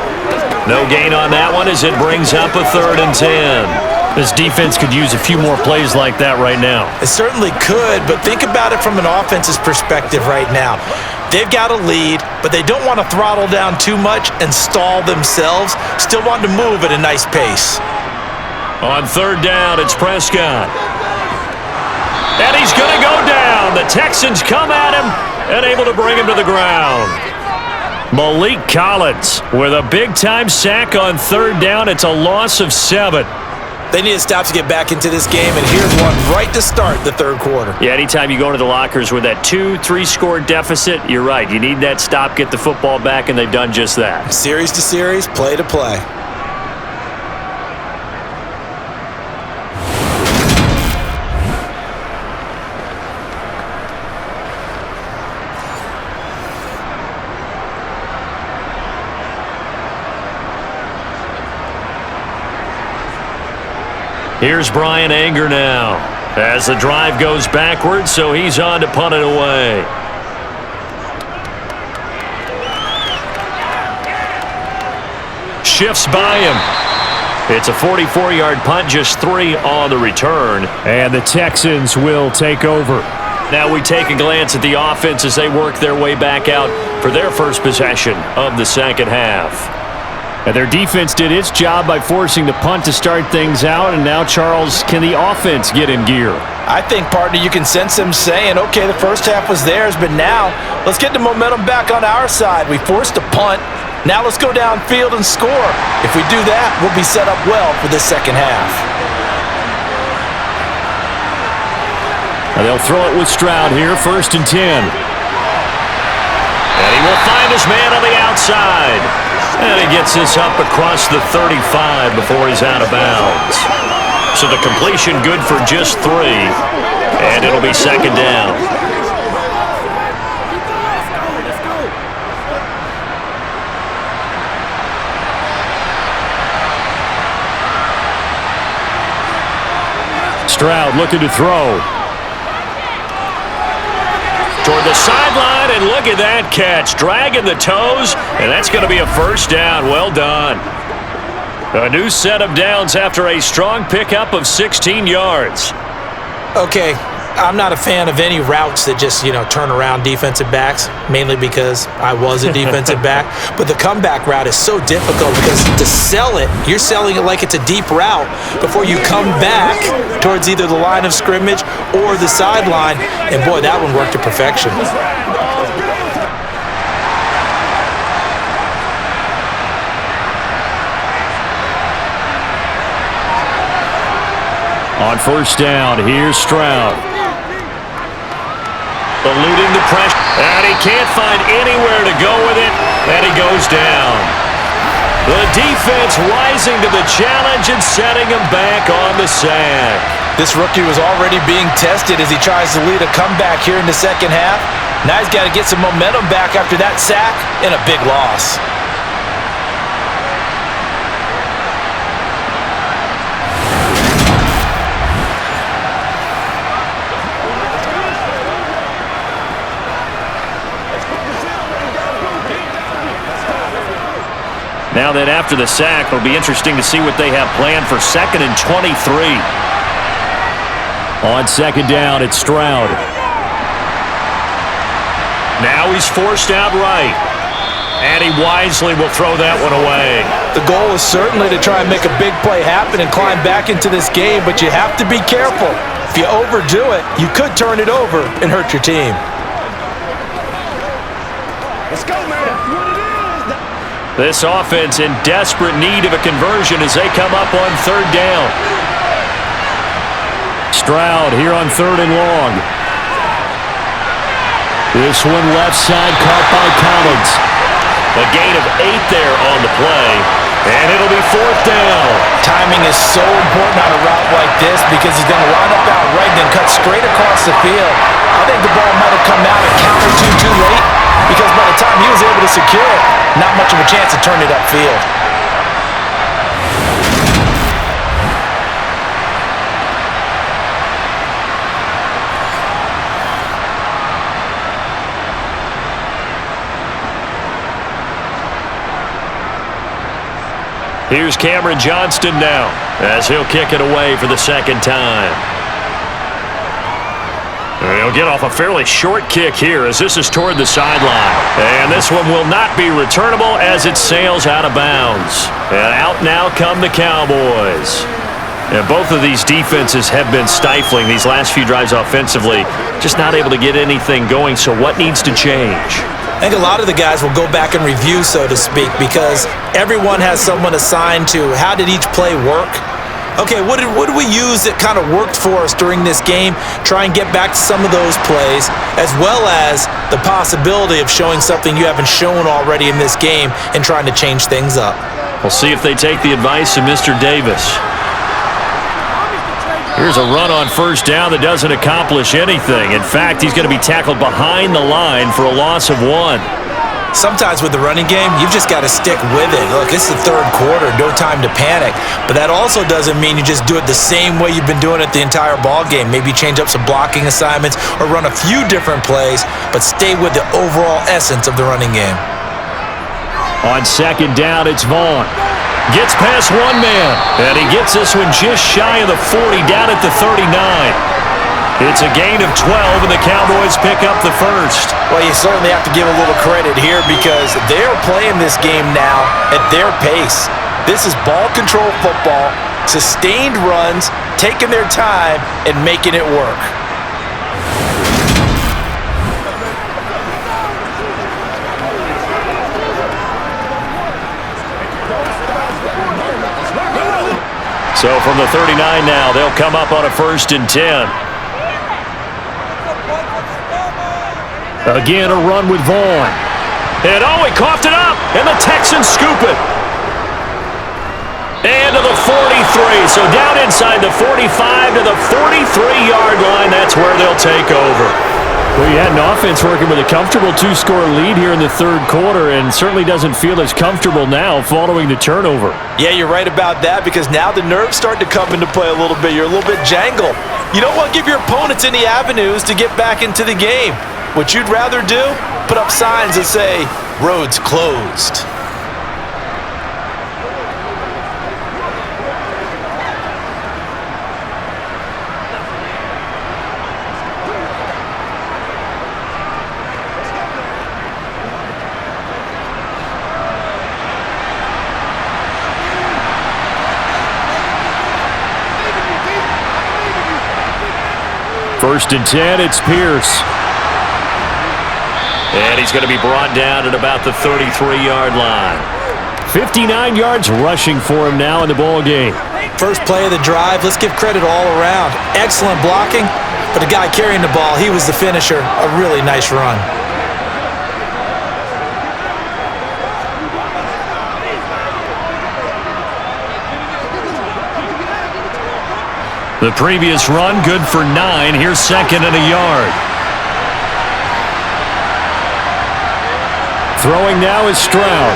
No gain on that one as it brings up a 3rd and 10. This defense could use a few more plays like that right now. It certainly could, but think about it from an offense's perspective right now. They've got a lead, but they don't want to throttle down too much and stall themselves. Still want to move at a nice pace. On 3rd down, it's Prescott. And he's going to go down. The Texans come at him and able to bring him to the ground. Malik Collins with a big-time sack on 3rd down. It's a loss of 7. They need to stop to get back into this game, and here's one right to start the third quarter. Yeah, anytime you go into the lockers with that 2-3 score deficit, you're right. You need that stop, get the football back, and they've done just that. Series to series, play to play. Here's Brian Anger now as the drive goes backwards, so he's on to punt it away. Shifts by him. It's a 44-yard punt, just 3 on the return. And the Texans will take over. Now we take a glance at the offense as they work their way back out for their first possession of the second half. And their defense did its job by forcing the punt to start things out. And now, Charles, can the offense get in gear? I think, partner, you can sense them saying, okay, the first half was theirs, but now let's get the momentum back on our side. We forced a punt. Now let's go downfield and score. If we do that, we'll be set up well for the second half. And they'll throw it with Stroud here, 1st and 10. And he will find his man on the outside. And he gets this up across the 35 before he's out of bounds. So the completion good for just 3. And it'll be second down. Stroud looking to throw. Toward the sideline, and look at that catch. Dragging the toes, and that's going to be a first down. Well done. A new set of downs after a strong pickup of 16 yards. Okay, I'm not a fan of any routes that just, turn around defensive backs, mainly because I was a defensive back. But the comeback route is so difficult because to sell it, you're selling it like it's a deep route before you come back towards either the line of scrimmage or the sideline. And, boy, that one worked to perfection. On first down, here's Stroud. Eluding the pressure, and he can't find anywhere to go with it, and he goes down. The defense rising to the challenge and setting him back on the sack. This rookie was already being tested as he tries to lead a comeback here in the second half. Now he's got to get some momentum back after that sack and a big loss. Now that after the sack, it'll be interesting to see what they have planned for 2nd and 23. On second down, it's Stroud. Now he's forced out right. And he wisely will throw that one away. The goal is certainly to try and make a big play happen and climb back into this game, but you have to be careful. If you overdo it, you could turn it over and hurt your team. Let's go, man. This offense in desperate need of a conversion as they come up on third down. Stroud here on 3rd and long. This one left side caught by Collins. A gain of 8 there on the play, and it'll be 4th down. Timing is so important on a route like this because he's going to line up out right and then cut straight across the field. I think the ball might have come out and countered too late because by the time he was able to secure it, not much of a chance to turn it upfield. Here's Cameron Johnston now as he'll kick it away for the second time. He'll get off a fairly short kick here as this is toward the sideline. And this one will not be returnable as it sails out of bounds. And out now come the Cowboys. And both of these defenses have been stifling these last few drives offensively. Just not able to get anything going, so what needs to change? I think a lot of the guys will go back and review, so to speak, because everyone has someone assigned to how did each play work. Okay, what did we use that kind of worked for us during this game? Try and get back to some of those plays, as well as the possibility of showing something you haven't shown already in this game and trying to change things up. We'll see if they take the advice of Mr. Davis. Here's a run on first down that doesn't accomplish anything. In fact, he's going to be tackled behind the line for a loss of 1. Sometimes with the running game, you've just got to stick with it. Look, it's the third quarter, no time to panic. But that also doesn't mean you just do it the same way you've been doing it the entire ball game. Maybe change up some blocking assignments or run a few different plays, but stay with the overall essence of the running game. On second down, it's Vaughn. Gets past one man, and he gets this one just shy of the 40, down at the 39. It's a gain of 12, and the Cowboys pick up the first. Well, you certainly have to give a little credit here because they're playing this game now at their pace. This is ball control football, sustained runs, taking their time, and making it work. So from the 39 now, they'll come up on a 1st and 10. Again, a run with Vaughn. And oh, he coughed it up, and the Texans scoop it. And to the 43, So down inside the 45 to the 43-yard line. That's where they'll take over. Well, you had an offense working with a comfortable 2-score lead here in the third quarter and certainly doesn't feel as comfortable now following the turnover. Yeah, you're right about that because now the nerves start to come into play a little bit. You're a little bit jangled. You don't want to give your opponents any avenues to get back into the game. What you'd rather do, put up signs that say, roads closed. First and 10, it's Pierce. And he's going to be brought down at about the 33-yard line. 59 yards rushing for him now in the ball game. First play of the drive, let's give credit all around. Excellent blocking, but the guy carrying the ball, he was the finisher. A really nice run. The previous run, good for 9. Here's second and a yard. Throwing now is Stroud.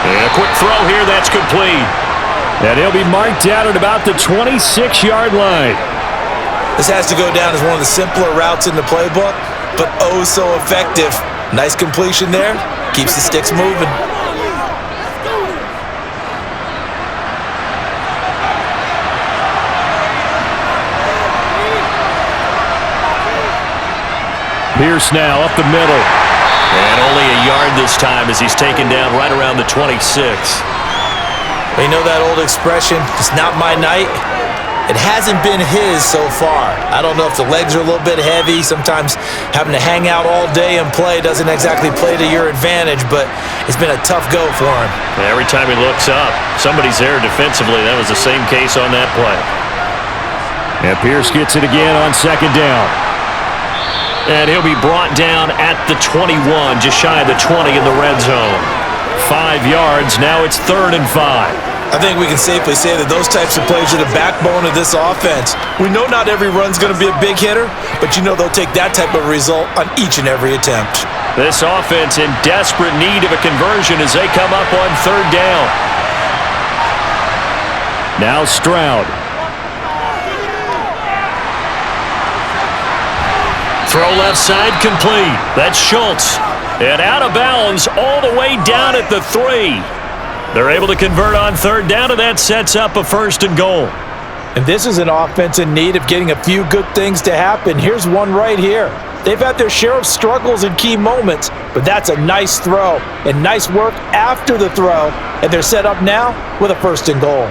And a quick throw here, that's complete. And he'll be marked out at about the 26-yard line. This has to go down as one of the simpler routes in the playbook, but oh so effective. Nice completion there. Keeps the sticks moving. Pierce now up the middle. And only a yard this time as he's taken down right around the 26. You know that old expression, it's not my night? It hasn't been his so far. I don't know if the legs are a little bit heavy. Sometimes having to hang out all day and play doesn't exactly play to your advantage, but it's been a tough go for him. Every time he looks up, somebody's there defensively. That was the same case on that play. And Pierce gets it again on second down. And he'll be brought down at the 21, just shy of the 20 in the red zone. 5 yards, now it's 3rd and 5. I think we can safely say that those types of plays are the backbone of this offense. We know not every run's going to be a big hitter, but you know they'll take that type of result on each and every attempt. This offense in desperate need of a conversion as they come up on 3rd down. Now Stroud. Throw left side complete. That's Schultz. And out of bounds all the way down at the 3. They're able to convert on 3rd down, and that sets up a 1st and goal. And this is an offense in need of getting a few good things to happen. Here's one right here. They've had their share of struggles in key moments, but that's a nice throw and nice work after the throw. And they're set up now with a 1st and goal.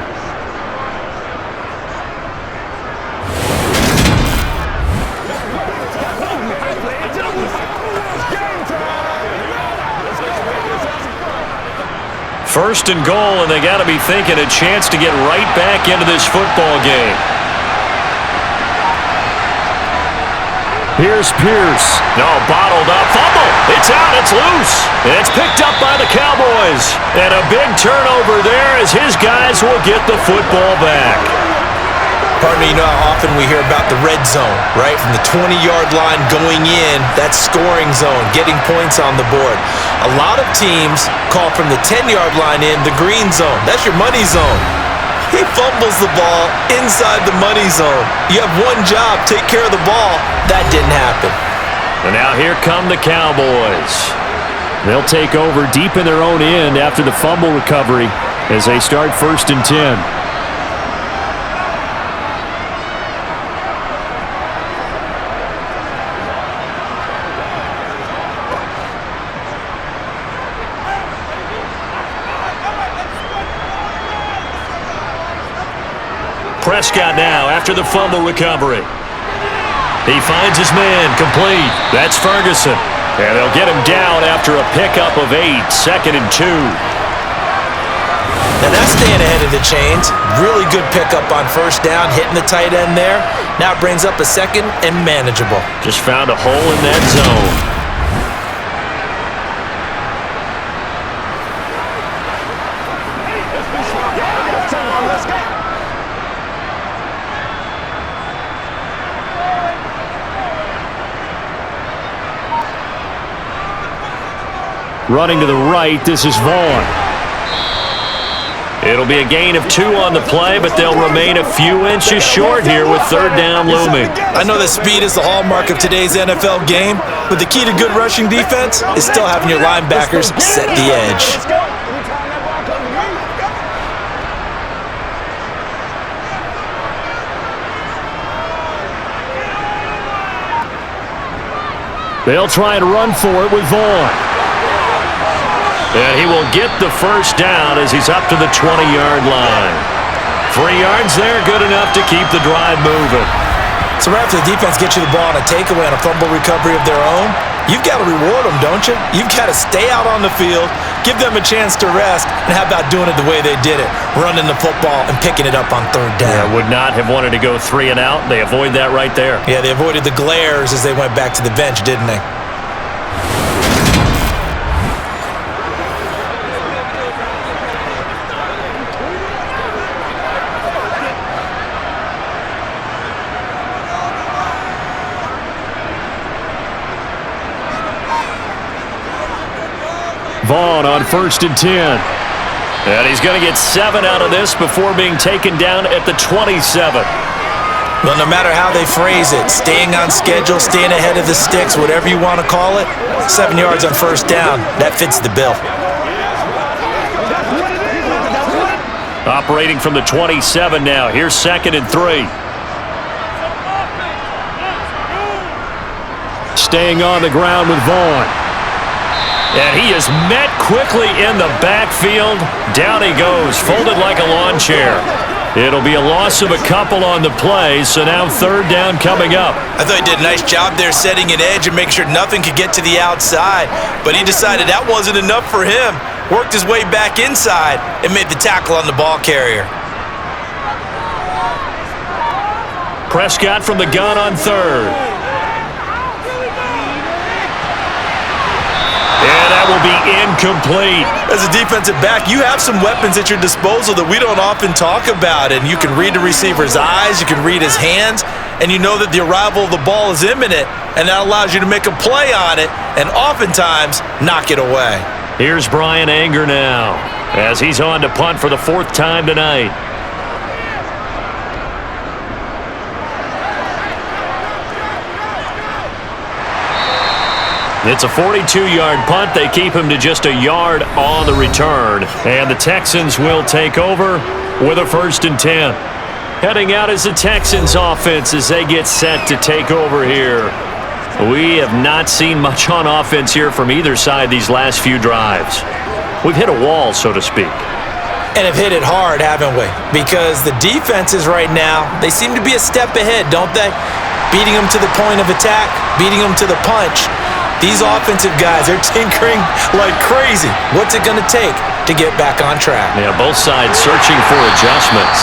First and goal, and they got to be thinking a chance to get right back into this football game. Here's Pierce. No, bottled up. Fumble. It's out. It's loose. And it's picked up by the Cowboys. And a big turnover there as his guys will get the football back. Partner, you know how often we hear about the red zone, right? From the 20-yard line going in, that scoring zone, getting points on the board. A lot of teams call from the 10-yard line in the green zone. That's your money zone. He fumbles the ball inside the money zone. You have one job, take care of the ball. That didn't happen. And now here come the Cowboys. They'll take over deep in their own end after the fumble recovery as they start 1st and 10. Prescott now after the fumble recovery. He finds his man complete. That's Ferguson. And they'll get him down after a pickup of 8, 2nd and 2. Now that's staying ahead of the chains. Really good pickup on 1st down, hitting the tight end there. Now it brings up a 2nd and manageable. Just found a hole in that zone. Running to the right, this is Vaughn. It'll be a gain of 2 on the play, but they'll remain a few inches short here with third down looming. I know that speed is the hallmark of today's NFL game, but the key to good rushing defense is still having your linebackers set the edge. They'll try and run for it with Vaughn. And he will get the first down as he's up to the 20-yard line. 3 yards there, good enough to keep the drive moving. So right after the defense gets you the ball on a takeaway and a fumble recovery of their own, you've got to reward them, don't you? You've got to stay out on the field, give them a chance to rest, and how about doing it the way they did it, running the football and picking it up on third down. Yeah, would not have wanted to go 3 and out. They avoid that right there. Yeah, they avoided the glares as they went back to the bench, didn't they? Vaughn on 1st and 10. And he's going to get 7 out of this before being taken down at the 27. Well, no matter how they phrase it, staying on schedule, staying ahead of the sticks, whatever you want to call it, 7 yards on first down, that fits the bill. Operating from the 27 now. Here's 2nd and 3. Staying on the ground with Vaughn. And he is met quickly in the backfield. Down he goes, folded like a lawn chair. It'll be a loss of a couple on the play, so now third down coming up. I thought he did a nice job there setting an edge and making sure nothing could get to the outside, but he decided that wasn't enough for him. Worked his way back inside and made the tackle on the ball carrier. Prescott from the gun on third. And that will be incomplete. As a defensive back, you have some weapons at your disposal that we don't often talk about. And you can read the receiver's eyes, you can read his hands, and you know that the arrival of the ball is imminent. And that allows you to make a play on it and oftentimes knock it away. Here's Brian Anger now as he's on to punt for the 4th time tonight. It's a 42-yard punt. They keep him to just a yard on the return. And the Texans will take over with a 1st and 10. Heading out is the Texans offense as they get set to take over here. We have not seen much on offense here from either side these last few drives. We've hit a wall, so to speak. And have hit it hard, haven't we? Because the defenses right now, they seem to be a step ahead, don't they? Beating them to the point of attack, beating them to the punch. These offensive guys are tinkering like crazy. What's it going to take to get back on track? Yeah, both sides searching for adjustments.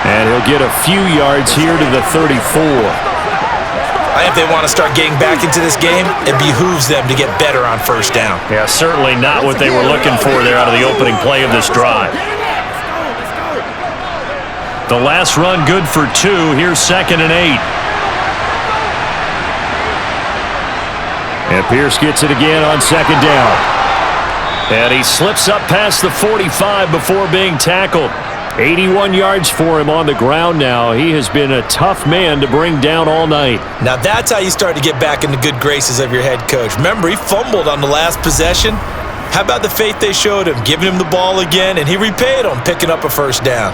And he'll get a few yards here to the 34. I think if they want to start getting back into this game, it behooves them to get better on first down. Yeah, certainly not what they were looking for there out of the opening play of this drive. The last run good for 2. Here's 2nd and 8. And Pierce gets it again on 2nd down. And he slips up past the 45 before being tackled. 81 yards for him on the ground now. He has been a tough man to bring down all night. Now that's how you start to get back in the good graces of your head coach. Remember, he fumbled on the last possession. How about the faith they showed him, giving him the ball again, and he repaid them, picking up a first down.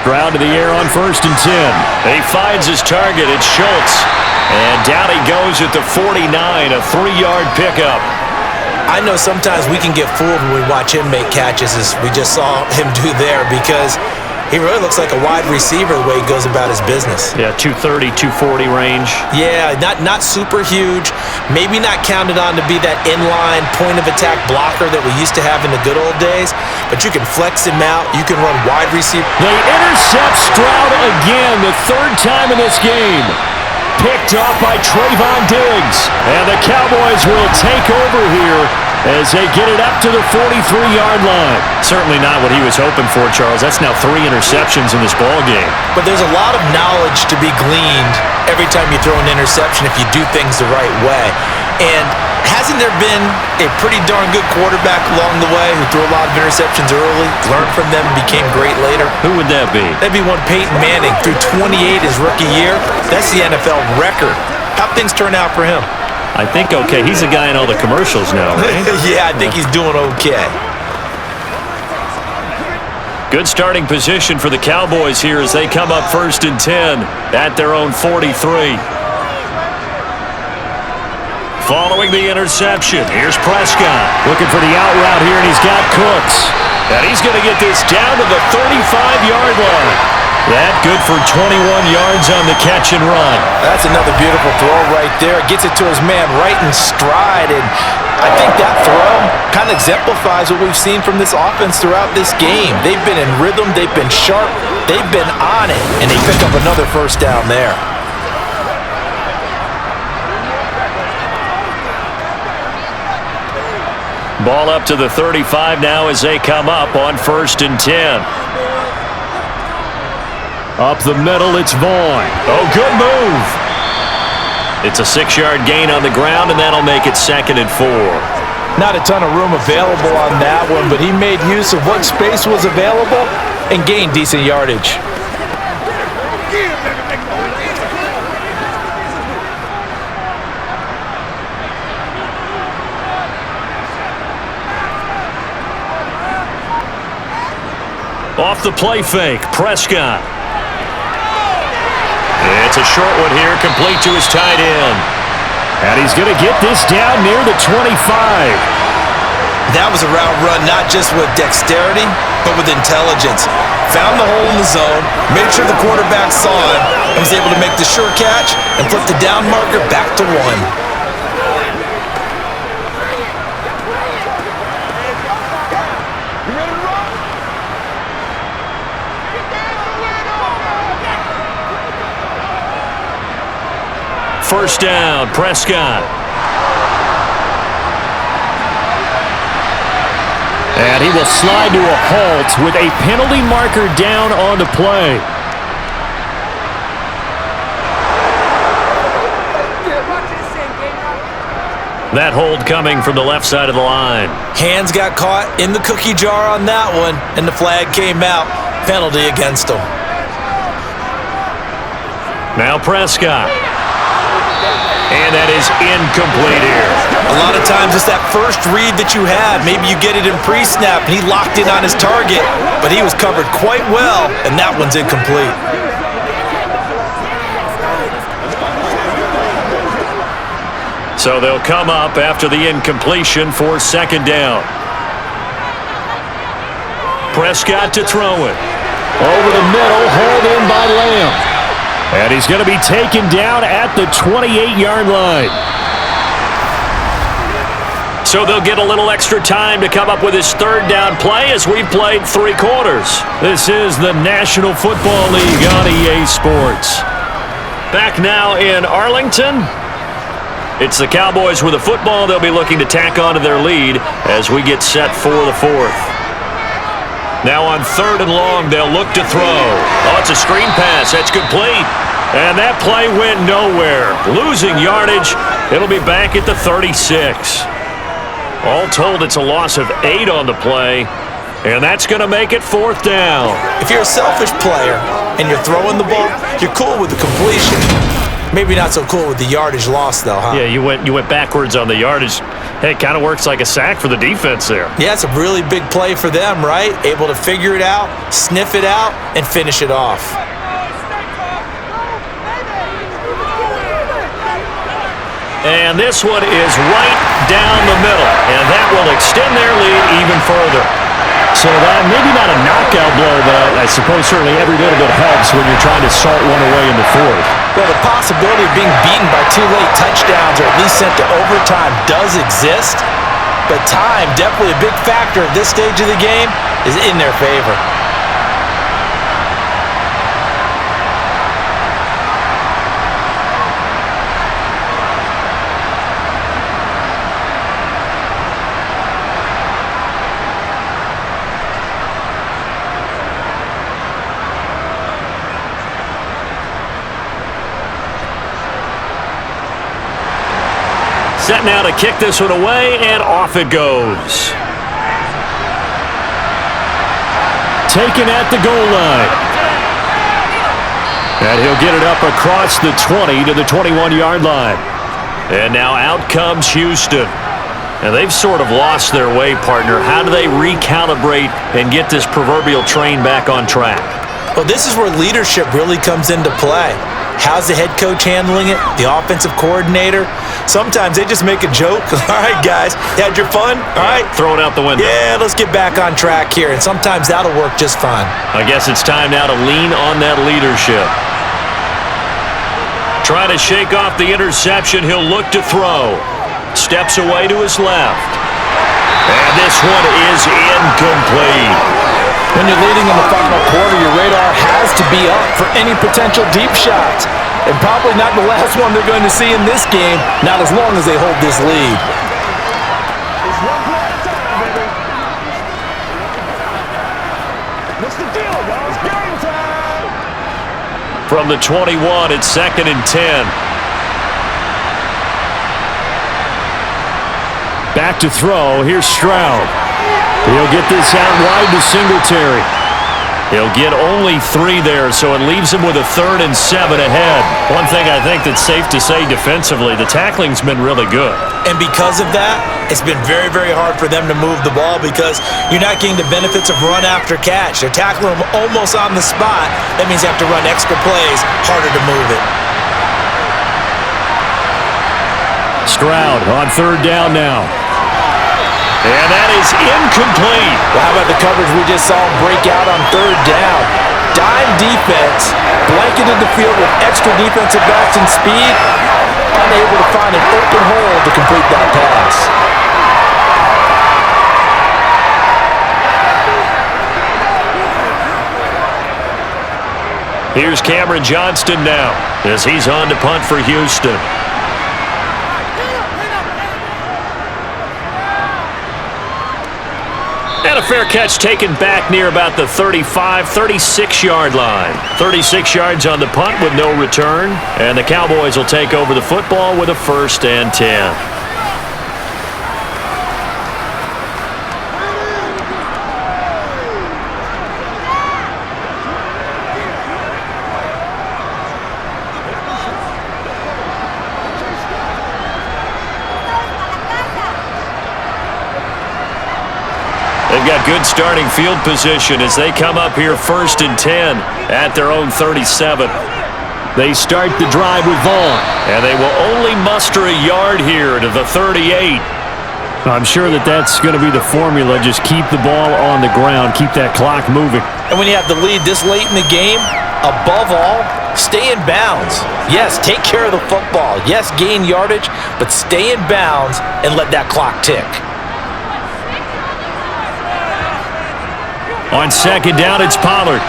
Stroud to the air on 1st and 10. He finds his target. It's Schultz. And down he goes at the 49, a 3-yard pickup. I know sometimes we can get fooled when we watch him make catches, as we just saw him do there, because he really looks like a wide receiver the way he goes about his business. Yeah, 230, 240 range. Yeah, not super huge. Maybe not counted on to be that inline point-of-attack blocker that we used to have in the good old days, but you can flex him out. You can run wide receiver. They intercept Stroud again, the 3rd time in this game. picked off by Trayvon Diggs. And the Cowboys will take over here as they get it up to the 43-yard line. Certainly not what he was hoping for, Charles. That's now 3 interceptions in this ball game. But there's a lot of knowledge to be gleaned every time you throw an interception if you do things the right way. And hasn't there been a pretty darn good quarterback along the way who threw a lot of interceptions early, learned from them, and became great later? Who would that be? That'd be one Peyton Manning, threw 28 his rookie year. That's the NFL record. How'd things turn out for him? I think okay. He's a guy in all the commercials now, right? Yeah, I think he's doing okay. Good starting position for the Cowboys here as they come up 1st and 10 at their own 43. Following the interception, here's Prescott looking for the out route here, and he's got Cooks. And he's going to get this down to the 35-yard line. That good for 21 yards on the catch and run. That's another beautiful throw right there. Gets it to his man right in stride, and I think that throw kind of exemplifies what we've seen from this offense throughout this game. They've been in rhythm, they've been sharp, they've been on it, and they pick up another first down there. Ball up to the 35 now as they come up on 1st and 10. Up the middle, it's Vaughn. Oh, good move. It's a 6-yard gain on the ground, and that'll make it 2nd and 4. Not a ton of room available on that one, but he made use of what space was available and gained decent yardage. Off the play fake, Prescott. It's a short one here, complete to his tight end. And he's going to get this down near the 25. That was a route run not just with dexterity, but with intelligence. Found the hole in the zone, made sure the quarterback saw it, and was able to make the sure catch and flip the down marker back to 1. First down, Prescott. And he will slide to a halt with a penalty marker down on the play. That hold coming from the left side of the line. Hands got caught in the cookie jar on that one, and the flag came out. Penalty against him. Now Prescott. And that is incomplete here. A lot of times it's that first read that you have. Maybe you get it in pre-snap, and he locked in on his target, but he was covered quite well, and that one's incomplete. So they'll come up after the incompletion for 2nd down. Prescott to throw it. Over the middle, hauled in by Lamb. And he's going to be taken down at the 28-yard line. So they'll get a little extra time to come up with his 3rd down play as we've played 3 quarters. This is the National Football League on EA Sports. Back now in Arlington. It's the Cowboys with the football. They'll be looking to tack onto their lead as we get set for the 4th. Now on 3rd and long, they'll look to throw. Oh, it's a screen pass. That's complete. And that play went nowhere. Losing yardage. It'll be back at the 36. All told, it's a loss of 8 on the play. And that's going to make it 4th down. If you're a selfish player and you're throwing the ball, you're cool with the completion. Maybe not so cool with the yardage loss, though, huh? Yeah, you went backwards on the yardage. Hey, it kind of works like a sack for the defense there. Yeah, it's a really big play for them, right? Able to figure it out, sniff it out, and finish it off. And this one is right down the middle, and that will extend their lead even further. So that maybe not a knockout blow, but I suppose certainly every little bit helps when you're trying to salt one away in the 4th. Well, the possibility of being beaten by 2 late touchdowns or at least sent to overtime does exist, but time, definitely a big factor at this stage of the game, is in their favor. Set now to kick this one away, and off it goes. Taken at the goal line. And he'll get it up across the 20 to the 21-yard line. And now out comes Houston. And they've sort of lost their way, partner. How do they recalibrate and get this proverbial train back on track? Well, this is where leadership really comes into play. How's the head coach handling it? The offensive coordinator? Sometimes they just make a joke. All right, guys, you had your fun? All right. Throw it out the window. Yeah, let's get back on track here. And sometimes that'll work just fine. I guess it's time now to lean on that leadership. Trying to shake off the interception. He'll look to throw. Steps away to his left. And this one is incomplete. When you're leading in the final quarter, your radar has to be up for any potential deep shots. And probably not the last one they're going to see in this game, not as long as they hold this lead. It's one play at a time, baby. What's the deal, y'all? It's game time. From the 21, it's 2nd and 10. Back to throw. Here's Stroud. He'll get this out wide to Singletary. He'll get only 3 there, so it leaves him with a 3rd and 7 ahead. One thing I think that's safe to say defensively, the tackling's been really good. And because of that, it's been very, very hard for them to move the ball because you're not getting the benefits of run after catch. They're tackling them almost on the spot. That means you have to run extra plays, harder to move it. Stroud on 3rd down now. And that is incomplete. Well, how about the coverage we just saw him break out on 3rd down? Dime defense, blanketed the field with extra defensive backs and speed, unable to find an open hole to complete that pass. Here's Cameron Johnston now as he's on to punt for Houston. And a fair catch taken back near about the 35, 36-yard line. 36 yards on the punt with no return. And the Cowboys will take over the football with a 1st and 10. They've got good starting field position as they come up here 1st and 10 at their own 37. They start the drive with Vaughn, and they will only muster a yard here to the 38. I'm sure that's going to be the formula. Just keep the ball on the ground, keep that clock moving. And when you have the lead this late in the game, above all, stay in bounds. Yes, take care of the football. Yes, gain yardage, but stay in bounds and let that clock tick. On 2nd down, it's Pollard.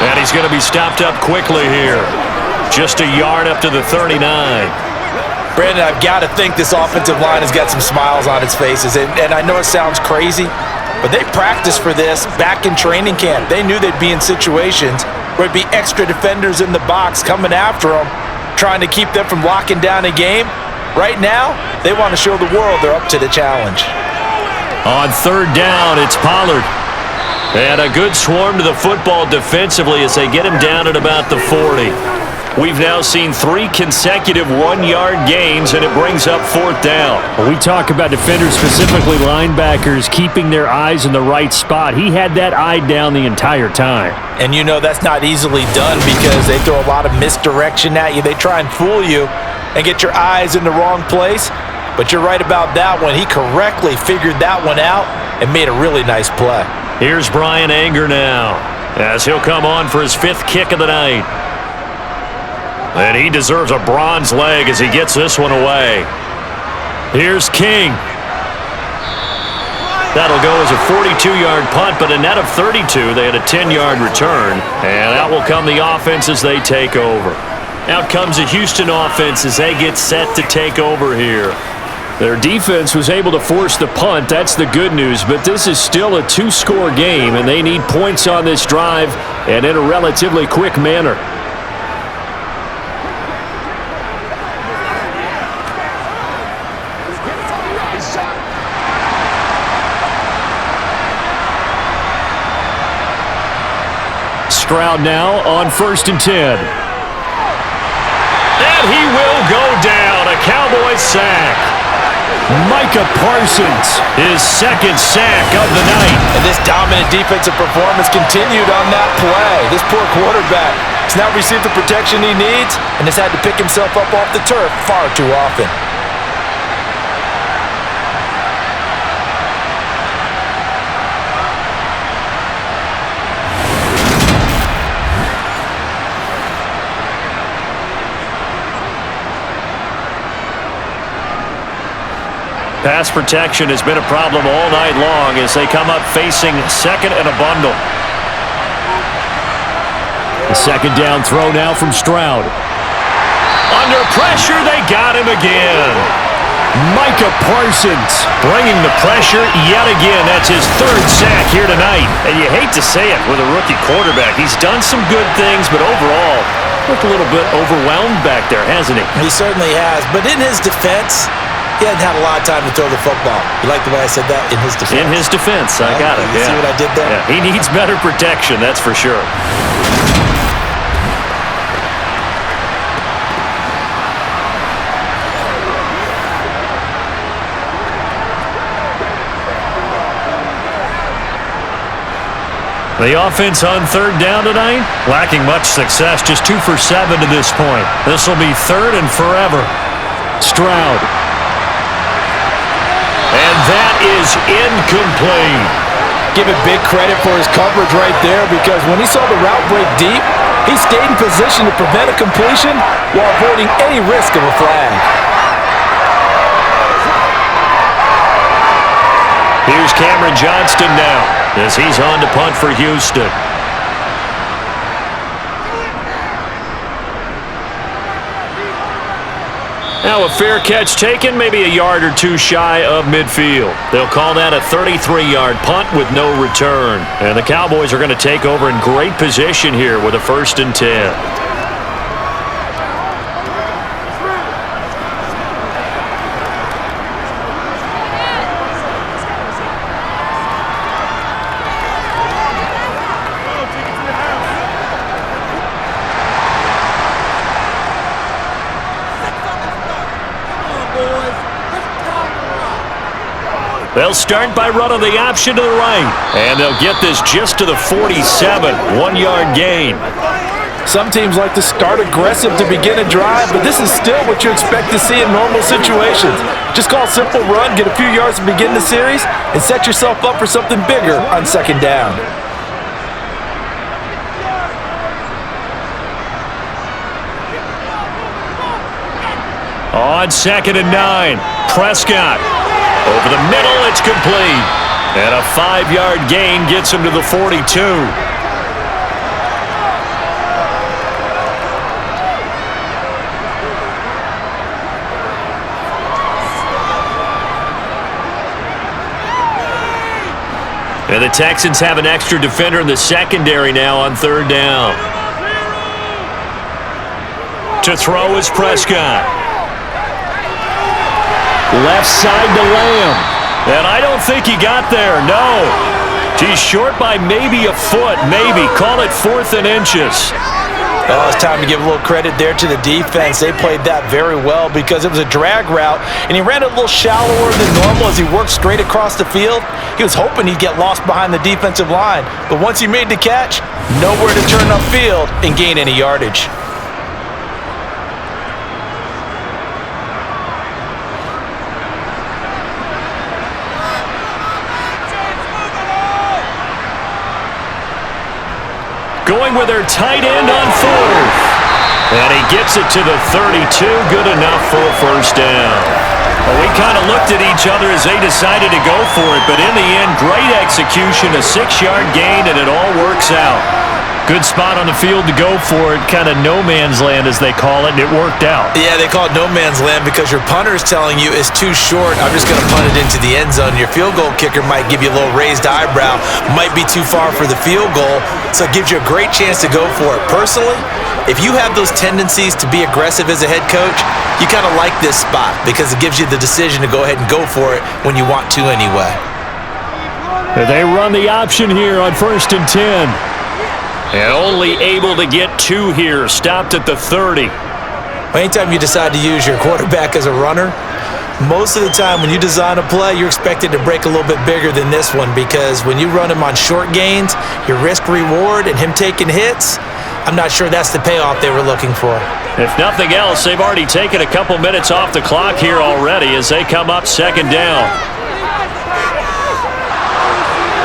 And he's going to be stopped up quickly here. Just a yard up to the 39. Brandon, I've got to think this offensive line has got some smiles on its faces. And I know it sounds crazy, but they practiced for this back in training camp. They knew they'd be in situations where it'd be extra defenders in the box coming after them, trying to keep them from locking down a game. Right now, they want to show the world they're up to the challenge. On 3rd down, it's Pollard. And a good swarm to the football defensively as they get him down at about the 40. We've now seen 3 consecutive 1-yard gains, and it brings up 4th down. When we talk about defenders, specifically linebackers, keeping their eyes in the right spot, he had that eye down the entire time. And you know that's not easily done because they throw a lot of misdirection at you. They try and fool you and get your eyes in the wrong place. But you're right about that one. He correctly figured that one out and made a really nice play. Here's Brian Anger now as he'll come on for his 5th kick of the night. And he deserves a bronze leg as he gets this one away. Here's King. That'll go as a 42-yard punt, but a net of 32. They had a 10-yard return. And out will come the offense as they take over. Out comes the Houston offense as they get set to take over here. Their defense was able to force the punt. That's the good news. But this is still a 2-score game, and they need points on this drive and in a relatively quick manner. Stroud now on 1st and 10. And he will go down. A Cowboys sack. Micah Parsons, his second sack of the night. And this dominant defensive performance continued on that play. This poor quarterback has now received the protection he needs and has had to pick himself up off the turf far too often. Pass protection has been a problem all night long as they come up facing second and a bundle. The second down throw now from Stroud. Under pressure, they got him again. Micah Parsons bringing the pressure yet again. That's his third sack here tonight. And you hate to say it with a rookie quarterback. He's done some good things, but overall, looked a little bit overwhelmed back there, hasn't he? He certainly has. But in his defense, he hadn't had a lot of time to throw the football. You like the way I said that? In his defense. In his defense. I got it. You see what I did there? Yeah, he needs better protection, that's for sure. The offense on third down tonight, lacking much success, just 2 for 7 to this point. This will be third and forever. Stroud. And that is incomplete. Give it big credit for his coverage right there because when he saw the route break deep, he stayed in position to prevent a completion while avoiding any risk of a flag. Here's Cameron Johnston now as he's on to punt for Houston. Now a fair catch taken, maybe a yard or two shy of midfield. They'll call that a 33-yard punt with no return. And the Cowboys are going to take over in great position here with a 1st and 10. They'll start by running the option to the right. And they'll get this just to the 47, 1-yard gain. Some teams like to start aggressive to begin a drive, but this is still what you expect to see in normal situations. Just call a simple run, get a few yards to begin the series, and set yourself up for something bigger on second down. On 2nd and 9, Prescott. Over the middle, it's complete. And a 5-yard gain gets him to the 42. And the Texans have an extra defender in the secondary now on third down. To throw is Prescott. Left side to Lamb. And I don't think he got there, no. He's short by maybe a foot, maybe. Call it 4th and inches. Oh, it's time to give a little credit there to the defense. They played that very well because it was a drag route, and he ran it a little shallower than normal as he worked straight across the field. He was hoping he'd get lost behind the defensive line, but once he made the catch, nowhere to turn upfield and gain any yardage. Going with their tight end on 4th. And he gets it to the 32. Good enough for a 1st down. Well, we kind of looked at each other as they decided to go for it. But in the end, great execution, a 6-yard gain, and it all works out. Good spot on the field to go for it. Kind of no man's land, as they call it, and it worked out. Yeah, they call it no man's land because your punter is telling you it's too short. I'm just going to punt it into the end zone. Your field goal kicker might give you a little raised eyebrow. Might be too far for the field goal, so it gives you a great chance to go for it. Personally, if you have those tendencies to be aggressive as a head coach, you kind of like this spot because it gives you the decision to go ahead and go for it when you want to anyway. They run the option here on 1st and 10. And only able to get 2 here, stopped at the 30. Anytime you decide to use your quarterback as a runner, most of the time when you design a play, you're expected to break a little bit bigger than this one, because when you run him on short gains, your risk-reward and him taking hits, I'm not sure that's the payoff they were looking for. If nothing else, they've already taken a couple minutes off the clock here already as they come up second down.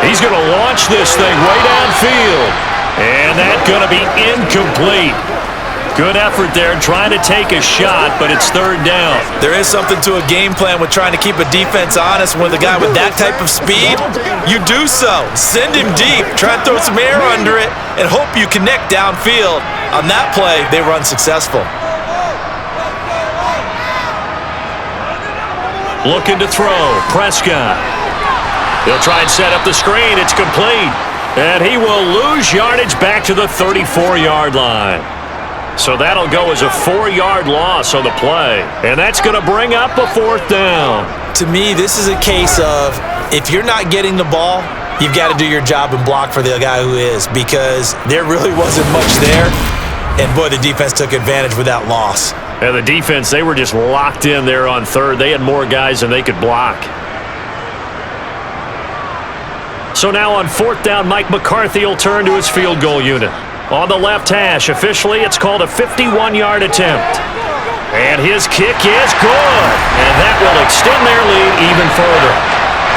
He's going to launch this thing way downfield. And that's going to be incomplete. Good effort there trying to take a shot, but it's third down. There is something to a game plan with trying to keep a defense honest. With a guy with that type of speed, you do so. Send him deep, try and throw some air under it, and hope you connect downfield. On that play, they run successful. Looking to throw, Prescott. He'll try and set up the screen. It's complete. And he will lose yardage back to the 34-yard line. So that'll go as a 4-yard loss on the play. And that's going to bring up a fourth down. To me, this is a case of if you're not getting the ball, you've got to do your job and block for the guy who is, because there really wasn't much there. And, boy, the defense took advantage with that loss. And the defense, they were just locked in there on third. They had more guys than they could block. So now on fourth down, Mike McCarthy will turn to his field goal unit. On the left hash, officially, it's called a 51-yard attempt. And his kick is good. And that will extend their lead even further.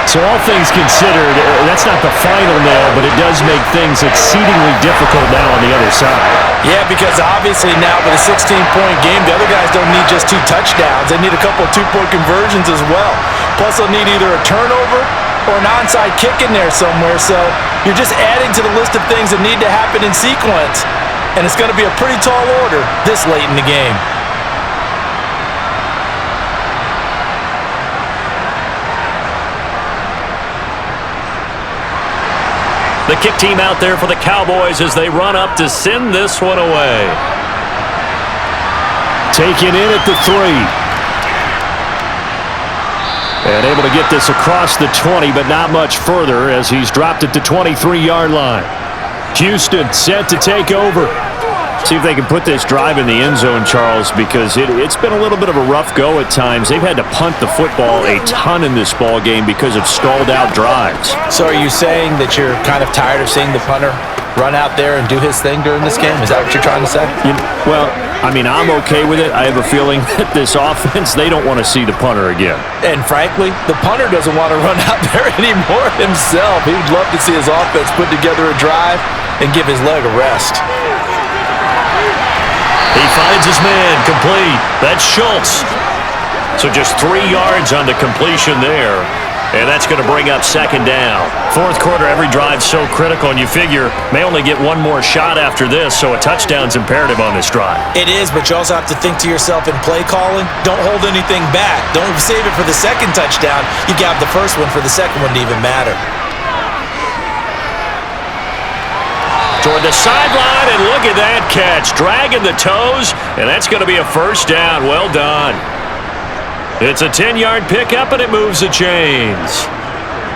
So all things considered, that's not the final nail, but it does make things exceedingly difficult now on the other side. Yeah, because obviously now with a 16-point game, the other guys don't need just 2 touchdowns. They need a couple of 2-point conversions as well. Plus, they'll need either a turnover or an onside kick in there somewhere. So you're just adding to the list of things that need to happen in sequence. And it's going to be a pretty tall order this late in the game. The kick team out there for the Cowboys as they run up to send this one away. Taken in at the 3. And able to get this across the 20, but not much further as he's dropped it to 23-yard line. Houston set to take over. See if they can put this drive in the end zone, Charles, because it's been a little bit of a rough go at times. They've had to punt the football a ton in this ball game because of stalled-out drives. So are you saying that you're kind of tired of seeing the punter run out there and do his thing during this game? Is that what you're trying to say? Well, I mean, I'm okay with it. I have a feeling that this offense, they don't want to see the punter again. And frankly, the punter doesn't want to run out there anymore himself. He would love to see his offense put together a drive and give his leg a rest. He finds his man, complete. That's Schultz. So just 3 yards on the completion there. And that's going to bring up second down. Fourth quarter, every drive's so critical, and you figure may only get one more shot after this, so a touchdown's imperative on this drive. It is, but you also have to think to yourself in play calling, don't hold anything back. Don't save it for the second touchdown. You got the first one for the second one to even matter. Toward the sideline, and look at that catch. Dragging the toes, and that's going to be a first down. Well done. It's a 10-yard pickup, and it moves the chains.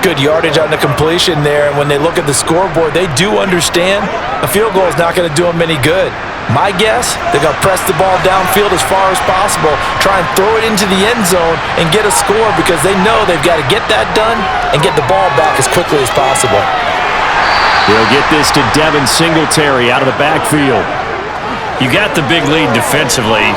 Good yardage on the completion there, and when they look at the scoreboard, they do understand a field goal is not going to do them any good. My guess, they're going to press the ball downfield as far as possible, try and throw it into the end zone and get a score because they know they've got to get that done and get the ball back as quickly as possible. They'll get this to Devin Singletary out of the backfield. You got the big lead defensively,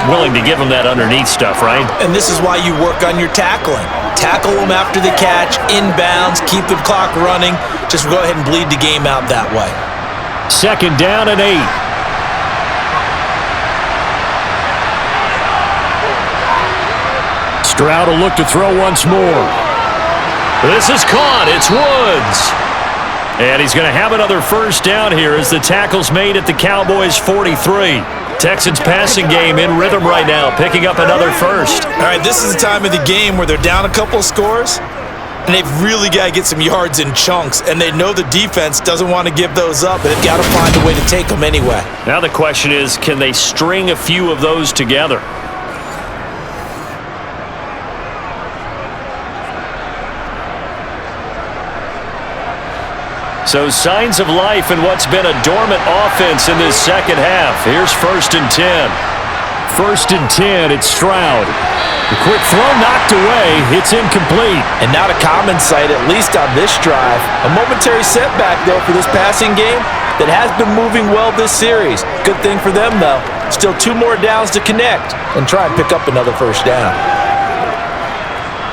willing to give them that underneath stuff, right? And this is why you work on your tackling. Tackle them after the catch, inbounds, keep the clock running. Just go ahead and bleed the game out that way. Second down and 8. Stroud will look to throw once more. This is caught. It's Woods. And he's going to have another first down here as the tackle's made at the Cowboys' 43. Texans passing game in rhythm right now, picking up another first. All right, this is the time of the game where they're down a couple of scores, and they've really got to get some yards in chunks, and they know the defense doesn't want to give those up, but they've got to find a way to take them anyway. Now the question is, can they string a few of those together? So signs of life in what's been a dormant offense in this second half. Here's 1st and 10. 1st and 10, it's Stroud. The quick throw knocked away. It's incomplete. And not a common sight, at least on this drive. A momentary setback, though, for this passing game that has been moving well this series. Good thing for them, though. Still 2 more downs to connect and try and pick up another 1st down.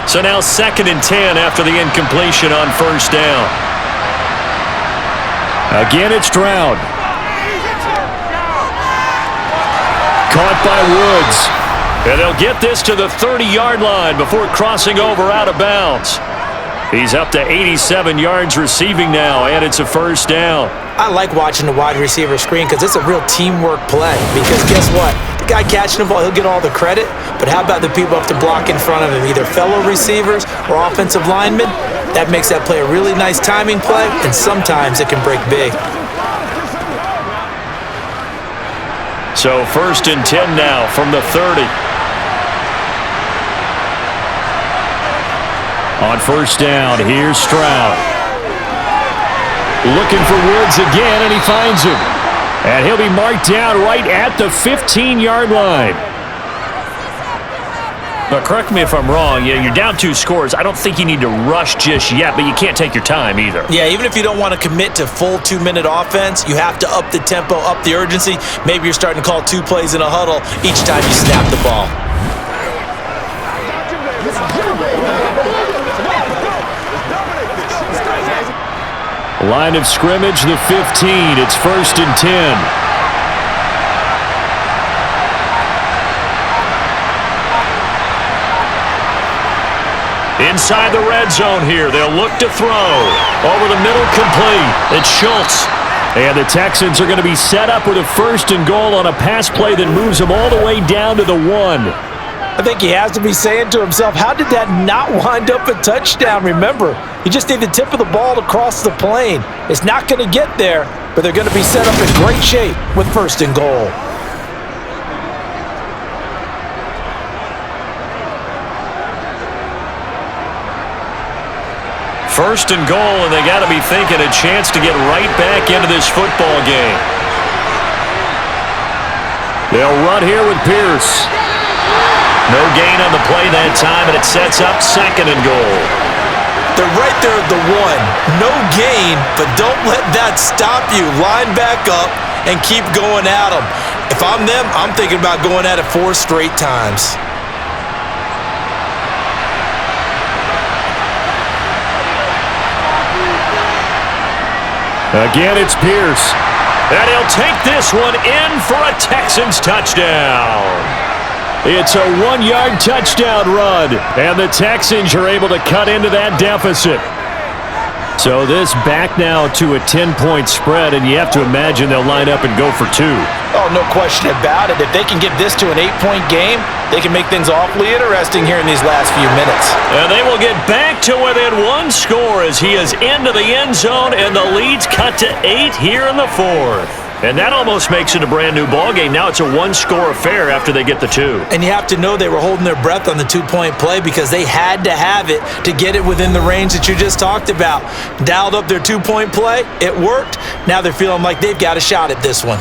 So now 2nd and 10 after the incompletion on 1st down. Again, it's Stroud. Caught by Woods. And they'll get this to the 30-yard line before crossing over out of bounds. He's up to 87 yards receiving now, and it's a 1st down. I like watching the wide receiver screen because it's a real teamwork play. Because guess what? The guy catching the ball, he'll get all the credit. But how about the people up to block in front of him, either fellow receivers or offensive linemen? That makes that play a really nice timing play, and sometimes it can break big. So 1st and 10 now from the 30. On 1st down, here's Stroud. Looking for Woods again, and he finds him. And he'll be marked down right at the 15-yard line. But correct me if I'm wrong, you're down 2 scores. I don't think you need to rush just yet, but you can't take your time either. Yeah, even if you don't want to commit to full 2-minute offense, you have to up the tempo, up the urgency. Maybe you're starting to call 2 plays in a huddle each time you snap the ball. Line of scrimmage, the 15. It's 1st and 10. Inside the red zone here. They'll look to throw. Over the middle, complete. It's Schultz. And the Texans are going to be set up with a 1st and goal on a pass play that moves them all the way down to the 1. I think he has to be saying to himself, how did that not wind up a touchdown? Remember, you just need the tip of the ball to cross the plane. It's not going to get there, but they're going to be set up in great shape with 1st and goal. First and goal, and they got to be thinking a chance to get right back into this football game. They'll run here with Pierce. No gain on the play that time, and it sets up 2nd and goal. They're right there at the 1. No gain, but don't let that stop you. Line back up and keep going at them. If I'm them, I'm thinking about going at it 4 straight times. Again, it's Pierce. And he'll take this one in for a Texans touchdown. It's a 1-yard touchdown run, and the Texans are able to cut into that deficit. So this back now to a 10-point spread, and you have to imagine they'll line up and go for 2. Oh, no question about it. If they can get this to an 8-point game, they can make things awfully interesting here in these last few minutes. And they will get back to within 1 score as he is into the end zone, and the lead's cut to 8 here in the 4th. And that almost makes it a brand-new ballgame. Now it's a 1-score affair after they get the 2. And you have to know they were holding their breath on the 2-point play because they had to have it to get it within the range that you just talked about. Dialed up their 2-point play. It worked. Now they're feeling like they've got a shot at this one.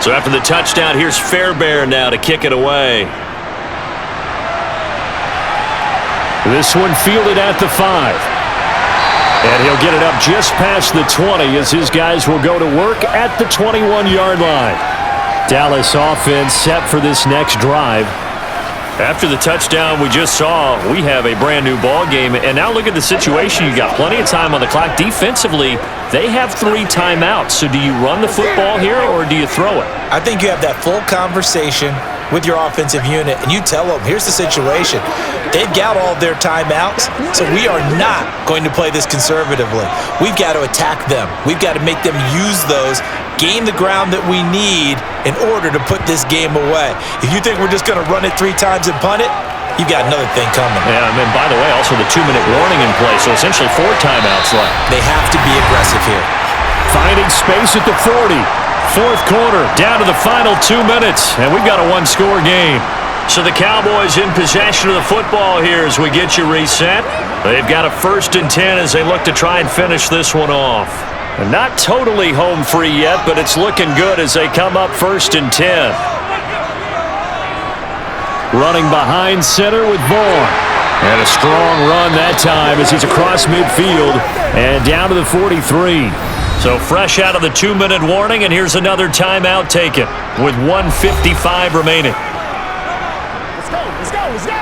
So after the touchdown, here's Fairbairn now to kick it away. This one fielded at the 5. And he'll get it up just past the 20 as his guys will go to work at the 21-yard line. Dallas offense set for this next drive. After the touchdown we just saw, we have a brand-new ball game. And now look at the situation. You got plenty of time on the clock. Defensively, they have 3 timeouts. So do you run the football here or do you throw it? I think you have that full conversation with your offensive unit and you tell them, here's the situation. They've got all their timeouts, so we are not going to play this conservatively. We've got to attack them. We've got to make them use those, gain the ground that we need in order to put this game away. If you think we're just going to run it 3 times and punt it, you've got another thing coming. Yeah, and then, by the way, also the 2-minute warning in play, so essentially 4 timeouts left. They have to be aggressive here. Finding space at the 40. Fourth quarter, down to the final 2 minutes, and we've got a 1-score game. So the Cowboys in possession of the football here as we get you reset. They've got a 1st and 10 as they look to try and finish this one off. And not totally home free yet, but it's looking good as they come up 1st and 10. Running behind center with Vaughn. And a strong run that time as he's across midfield and down to the 43. So fresh out of the 2-minute warning, and here's another timeout taken with 1:55 remaining. Let's go, let's go, let's go.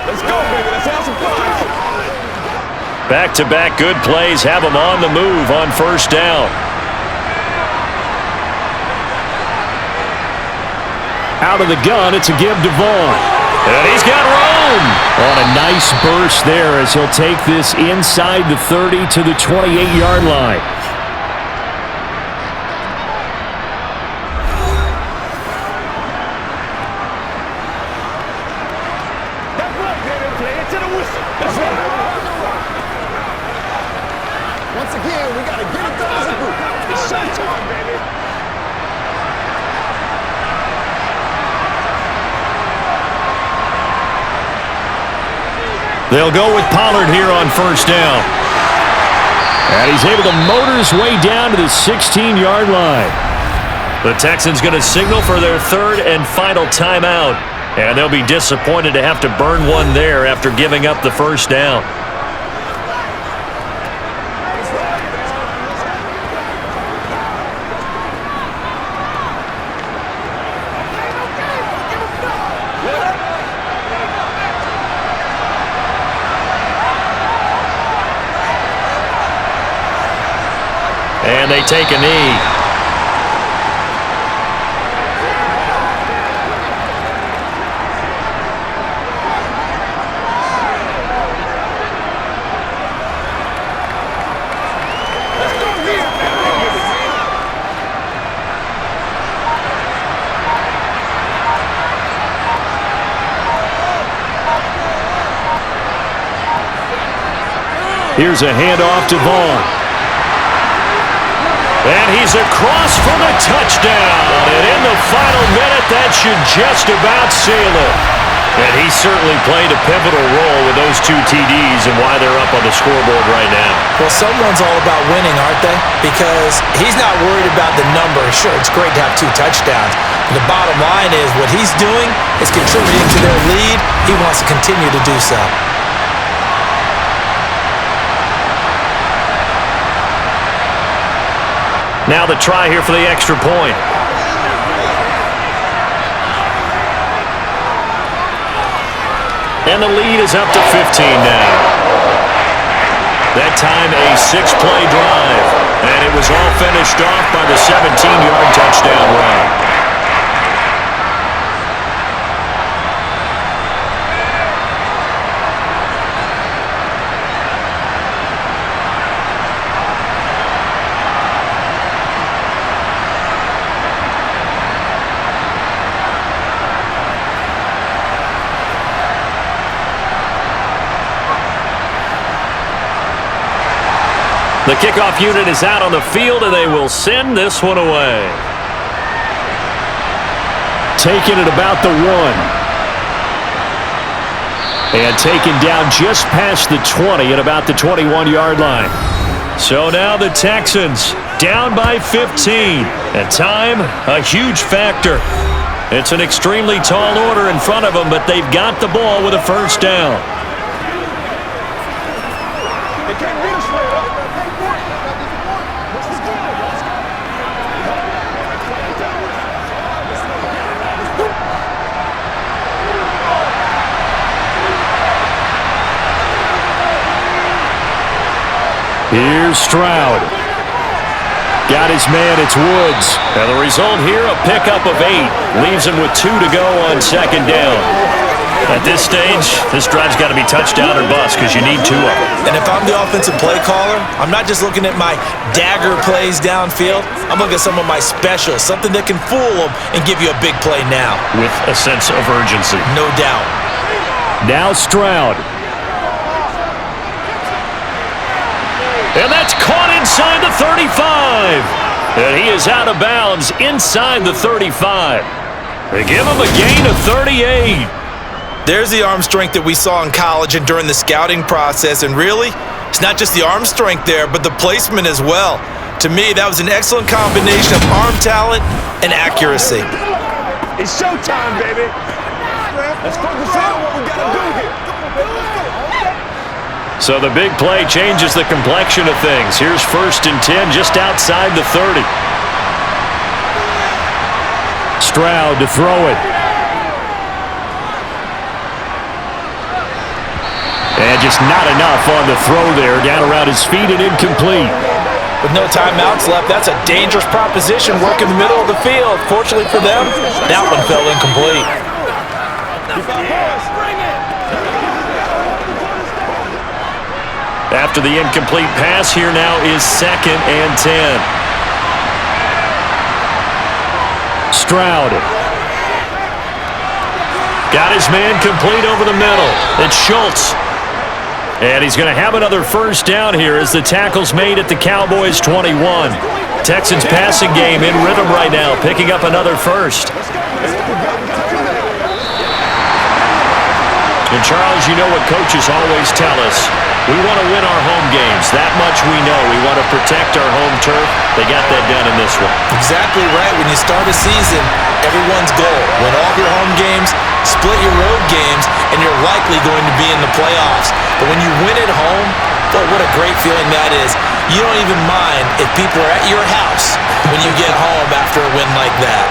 Let's go, baby. Let's have some fun. Back-to-back good plays have them on the move on 1st down. Out of the gun, it's a give to Vaughn. And he's got room on a nice burst there as he'll take this inside the 30 to the 28-yard line. That's right, baby. Play it to the whistle. That's right. Once again, we got to get it done as a group. It's showtime, baby. They'll go with Pollard here on 1st down. And he's able to motor his way down to the 16-yard line. The Texans going to signal for their 3rd and final timeout. And they'll be disappointed to have to burn one there after giving up the 1st down. And they take a knee. Here's a handoff to Vaughn. And he's across for the touchdown. And in the final minute, that should just about seal it. And he certainly played a pivotal role with those 2 TDs and why they're up on the scoreboard right now. Well, someone's all about winning, aren't they? Because he's not worried about the number. Sure, it's great to have 2 touchdowns. But the bottom line is what he's doing is contributing to their lead. He wants to continue to do so. Now the try here for the extra point. And the lead is up to 15 now. That time a 6-play drive. And it was all finished off by the 17-yard touchdown run. The kickoff unit is out on the field, and they will send this one away. Taking it about the 1. And taken down just past the 20 at about the 21-yard line. So now the Texans down by 15. And time, a huge factor. It's an extremely tall order in front of them, but they've got the ball with a 1st down. They can't beat us straight up. Here's Stroud. Got his man, it's Woods. And the result here, a pickup of 8. Leaves him with 2 to go on second down. At this stage, this drive's got to be touchdown or bust because you need 2 of them. And if I'm the offensive play caller, I'm not just looking at my dagger plays downfield. I'm looking at some of my specials, something that can fool them and give you a big play now. With a sense of urgency. No doubt. Now Stroud. And that's caught inside the 35. And he is out of bounds inside the 35. They give him a gain of 38. There's the arm strength that we saw in college and during the scouting process. And really, it's not just the arm strength there, but the placement as well. To me, that was an excellent combination of arm talent and accuracy. It's showtime, baby. Let's focus on what we got to do here. So the big play changes the complexion of things. Here's 1st and 10 just outside the 30. Stroud to throw it. And just not enough on the throw there. Down around his feet and incomplete. With no timeouts left, that's a dangerous proposition. Work in the middle of the field. Fortunately for them, that one fell incomplete. After the incomplete pass, here now is 2nd and 10. Stroud. Got his man complete over the middle. It's Schultz. And he's going to have another first down here as the tackle's made at the Cowboys 21. Texans passing game in rhythm right now, picking up another first. And Charles, you know what coaches always tell us. We want to win our home games. That much we know. We want to protect our home turf. They got that done in this one. Exactly right. When you start a season, everyone's goal, win all of your home games, split your road games, and you're likely going to be in the playoffs. But when you win at home, boy, what a great feeling that is. You don't even mind if people are at your house when you get home after a win like that.